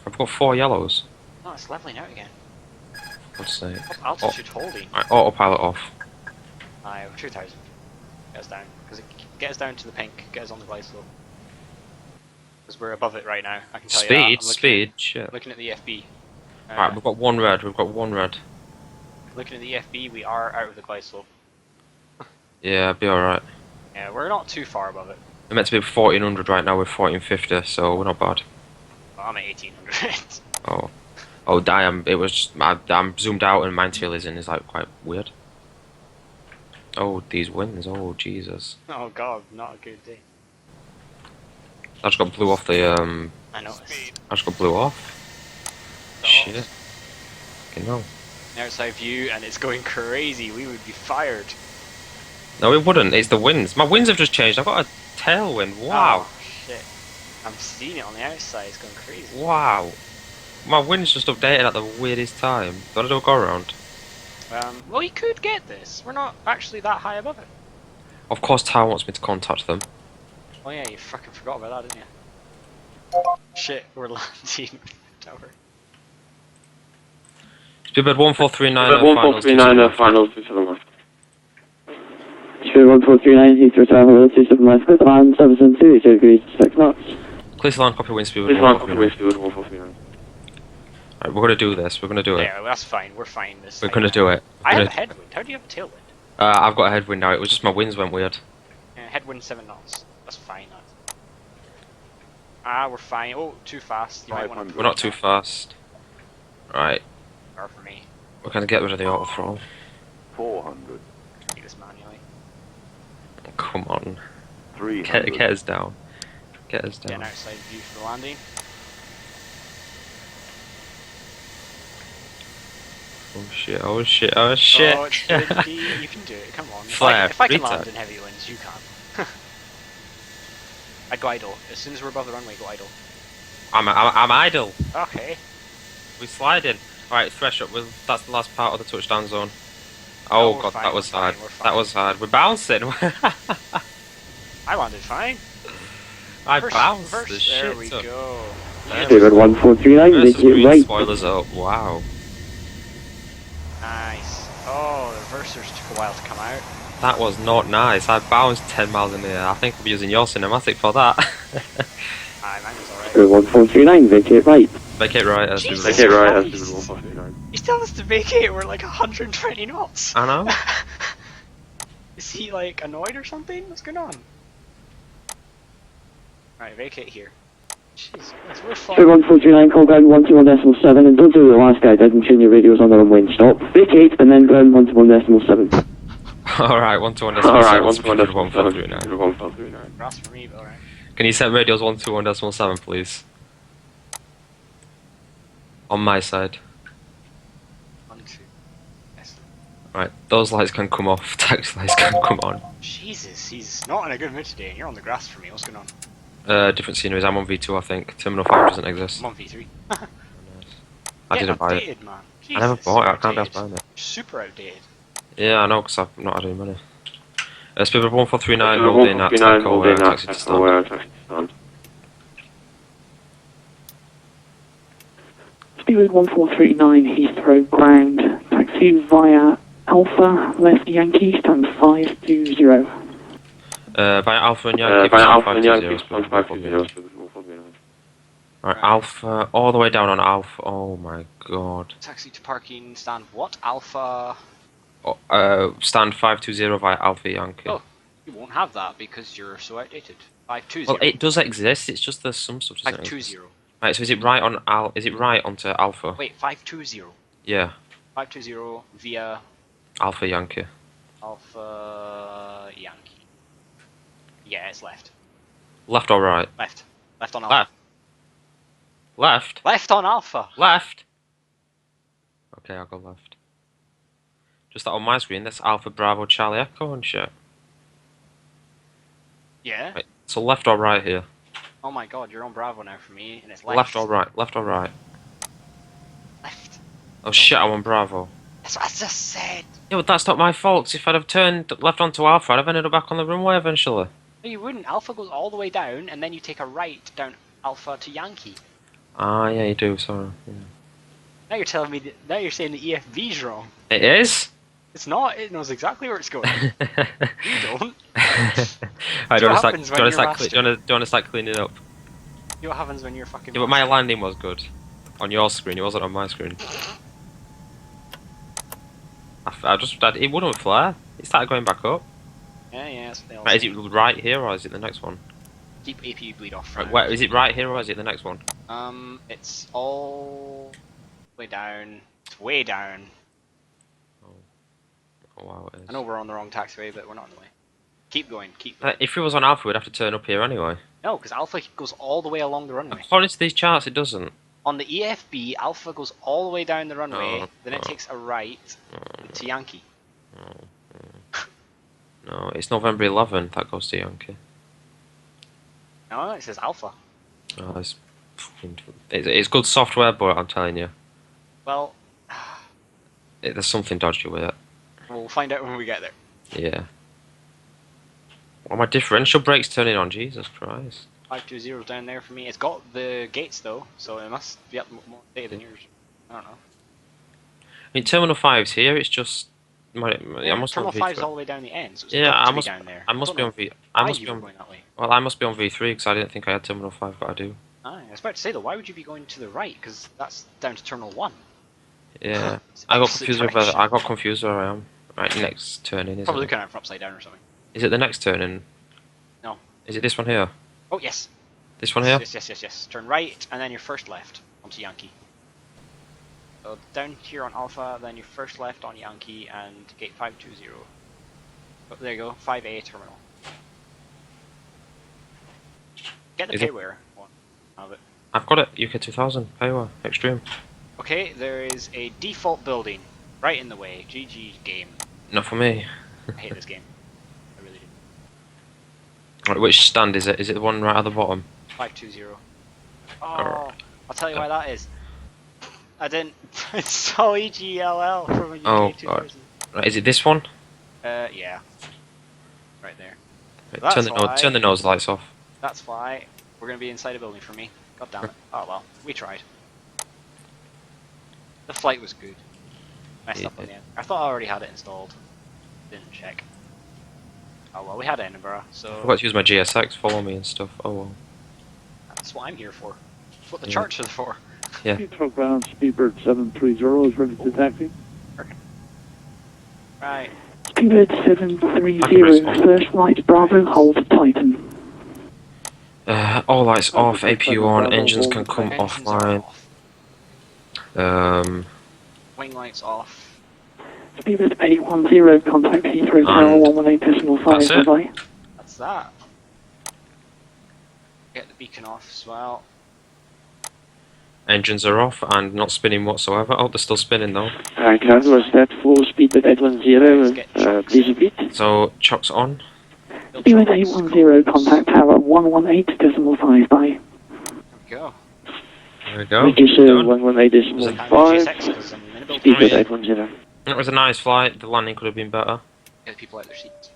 I've got 4 yellows. No, it's leveling out again. Let's see. What altitude holding? Right, autopilot off. Aye, 2,000. Get us down. Because it get us down to the pink. Get us on the glide slope. Because we're above it right now. I can tell you that. I'm Speed, shit. looking at the FB. Right, we've got 1 red. We've got 1 red. Looking at the FB, we are out of the glide slope. Yeah, be alright. Yeah, we're not too far above it. We're meant to be 1400 right now. We're 1450, so we're not bad. Well, I'm at 1,800. Oh. Oh, damn. It was just, I'm zoomed out and mine tail is in. It's like quite weird. Oh, these winds. Oh, Jesus. Oh god, not a good day. I just got blew off the, I noticed. I just got blew off. Shit. Fucking hell. Outside view, and it's going crazy. We would be fired. No, it wouldn't. It's the winds. My winds have just changed. I've got a tailwind. Wow. Oh, shit. I'm seeing it on the outside. It's going crazy. Wow. My wind's just updated at the weirdest time. Gotta do a go around. Well, you could get this. We're not actually that high above it. Of course, Tower wants me to contact them. Oh yeah, you fucking forgot about that, didn't you? Shit, we're landing. Tower. Speedbird 1439 finals to 7 left. Speedbird 1439, Heathrow Tower, 27 left, good on 772, 2 degrees, 6 knots. Please land copy wind speed with Please land copy 1439. wind speed with 1439. Right, we're gonna do this. We're gonna do it. Yeah, that's fine. We're fine this We're time. gonna do it. I We're have a gonna- headwind. How do you have a tailwind? I've got a headwind now. It was just my winds went weird. Headwind 7 knots. That's fine. Ah, we're fine. Oh, too fast. You might want to. We're not too fast. Right, Or for me. we're gonna get rid of the auto throttle. 400. Do this manually. Come on. 300. Get us down. Get us Get an down. outside view for the landing. Oh shit, oh shit, oh shit. Oh, it's windy. You can do it. Come on. Flare, If I can retard. land in heavy winds, you can. I'd go idle. As soon as we're above the runway, go idle. I'm idle. Okay. We slide in. Alright, fresh up. That's the last part of the touchdown zone. Oh we're god, fine, that was we're hard. fine, we're That fine. was hard. We're bouncing. I landed fine. I First- bounced first- the shit There we up. go. David 1439, Versus vacate green right. spoilers up. Wow. Nice. Oh, the reversers took a while to come out. That was not nice. I bounced 10 miles in the air. I think I'll be using your cinematic for that. Aye, mine was alright. David 1439, vacate right. Vacate right as Jesus we Take it right, Christ. that's David 149. He's telling us to vacate. We're like 120 knots. I know. Is he like annoyed or something? What's going on? Alright, vacate here. Jesus Christ, we're fine. David 1439, call ground 121.7, and don't do the last guy did and tune your radios on the runway and stop. Vacate, and then ground 121.7. Alright, 121.7. Alright, 141.39. 141.39. Grass for me, but alright. Can you set radios 121.7, please? On my side. 1, 2. Yes. Right, those lights can come off, taxi lights can come on. Jesus, he's not in a good mood today, and you're on the grass for me. What's going on? Different sceneries, I'm on V2 I think. Terminal 5 doesn't exist. I'm on V3. I didn't buy it. Outdated, man. I never Jesus, bought it, I can't be outdated. buying it. Super outdated. Yeah, I know, because I've not had any money. Speedbird 1439, hold in at Taco, taxi to stand. Speedbird 1439, Heathrow ground. Taxi via Alpha, left Yankee, stand 520. By Alpha and Yankee, By Alpha and 520, Yankee, Speedbird 520. Alright, Alpha, all the way down on Alpha, oh my god. Taxi to parking stand what? Alpha. Stand 520 via Alpha Yankee. Oh, you won't have that because you're so outdated. 520. Well, it does exist, it's just there's some stuff doesn't exist. 520. Right, so is it right on is it right onto Alpha? Wait, 520. Yeah, 520 via Alpha Yankee. Alpha Yankee. Yeah, it's left. Left or right? Left. Left on Alpha. Left. Left? Left on Alpha. Left? Okay, I'll go left. Just that on my screen, that's Alpha Bravo Charlie Echo and shit. Yeah. Right, so left or right here? Oh my god, you're on Bravo now for me, and it's left. Left or right? Left or right? Left. Oh shit, I'm on Bravo. That's what I just said. Yeah, but that's not my fault, 'cause if I'd have turned left onto Alpha, I'd have ended up back on the runway eventually. No, you wouldn't. Alpha goes all the way down, and then you take a right down Alpha to Yankee. Ah, yeah, you do, sorry. Yeah. Now you're telling me that. Now you're saying the EFV's wrong. It is? It's not. It knows exactly where it's going. You don't. Alright, do you what want happens when to you're start master. cleaning it up? You know what happens when you're fucking. Yeah, but my landing was good. On your screen, it wasn't on my screen. It wouldn't flare. It started going back up. Yeah. That's what they all Right, is say. it right here or is it the next one? Keep APU bleed off. Right, now. where, is it right here or is it the next one? It's all way down. It's way down. Oh wow, it is. I know we're on the wrong taxiway, but we're not on the way. Keep going. Keep going. If it was on Alpha, we'd have to turn up here anyway. No, because Alpha goes all the way along the runway. According to these charts, it doesn't. On the EFB, Alpha goes all the way down the runway, No, then it no. takes a right to Yankee. No, it's November 11th, that goes to Yankee. No, it says Alpha. Oh, it's good software, but I'm telling you, Well, there's something dodgy with it. we'll find out when we get there. Yeah. Well, my differential brakes turning on, Jesus Christ. 520's down there for me. It's got the gates though, so it must be up more data than yours. I don't know. I mean, Terminal 5's here, it's just... I must Terminal be 5's all the way down the end, so it's Yeah, got to I be must. down there. I must don't be know on V. I why must you be were on. going that way. Well, I must be on V3 because I didn't think I had Terminal 5, but I do. Aye, I was about to say though, why would you be going to the right? Because that's down to Terminal 1. Yeah, It's I got opposite confused with direction. I got confused where I am. Right, next turn in, is Probably it? looking at it from upside down or something. Is it the next turn in? No. Is it this one here? Oh yes. This one here? Yes. Turn right, and then your first left onto Yankee. So down here on Alpha, then your first left on Yankee and gate 520. Oh, there you go, 5A terminal. Get the Is it- payware one. Have it. I've got it. UK 2000 Payware Extreme. Okay, there is a default building right in the way. GG game. Not for me. I hate this game. I really do. Right, which stand is it? Is it the one right at the bottom? 520. Oh, Alright. I'll tell you why that is. I didn't install EGLL from a UK Oh, 2000. Right, is it this one? Yeah. Right there. Right, That's turn the nose lights off. That's why we're going to be inside a building for me. God damn it. Oh well, we tried. The flight was good. Messed up in the end. I thought I already had it installed. Didn't check. Oh well, we had Edinburgh, I so forgot to use my GSX, follow me and stuff. Oh well. that's what I'm here for. That's what the Yeah. charts are for. Heathrow ground, Speedbird 730 is ready to taxi. Right. Speedbird 730, first flight Bravo, hold Titan. All lights off, APU on, engines can come Engines are offline. off. Wing lights off. Speedbird 810, contact Heathrow Tower And 118.5, that's it. bye-bye. That's that. Get the beacon off as well. Engines are off and not spinning whatsoever. Oh, they're still spinning though. Okay, was that for Speedbird 810? Please repeat. So, chocks on. Build Speedbird troubles. 810, contact Tower 118.5, bye. There we go. There we go. Register Done. 118.5. G6 'cause I'm in a building. Speedbird 810. It was a nice flight. The landing could have been better. Get the people out their seats.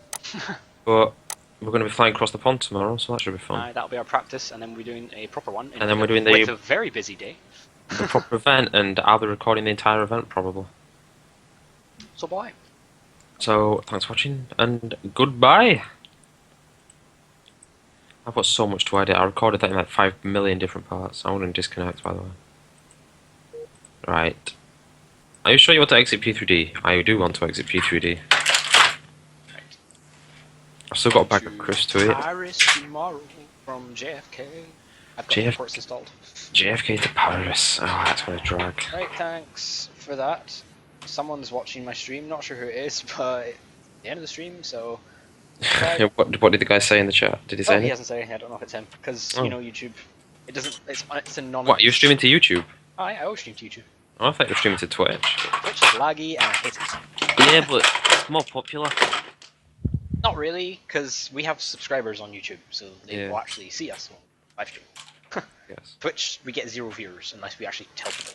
But we're going to be flying across the pond tomorrow, so that should be fun. That'll be our practice, and then we're doing a proper one. And then we're doing with the- a very busy day. The proper event, and I'll be recording the entire event probably. So bye. So, thanks for watching, and goodbye! I've got so much to edit. I recorded that in like 5 million different parts. I wouldn't disconnect, by the way. Right. Are you sure you want to exit P3D? I do want to exit P3D. Right. I've still got a bag of crisps to eat. Paris tomorrow from JFK. I've got JF reports installed. JFK to Paris. Oh, that's gonna drag. Right, thanks for that. Someone's watching my stream. Not sure who it is, but it's the end of the stream, so. Yeah, what did the guy say in the chat? Did he say Oh, he anything? hasn't said anything. I don't know if it's him because Oh. you know YouTube. It doesn't. It's a non. What, you're streaming to YouTube? I always stream to YouTube. Oh, I thought you were streaming to Twitch. Twitch is laggy and I hate it. Yeah, but it's more popular. Not really, because we have subscribers on YouTube, so they Yeah. will actually see us on live stream. Yes. Twitch, we get 0 viewers unless we actually tell people.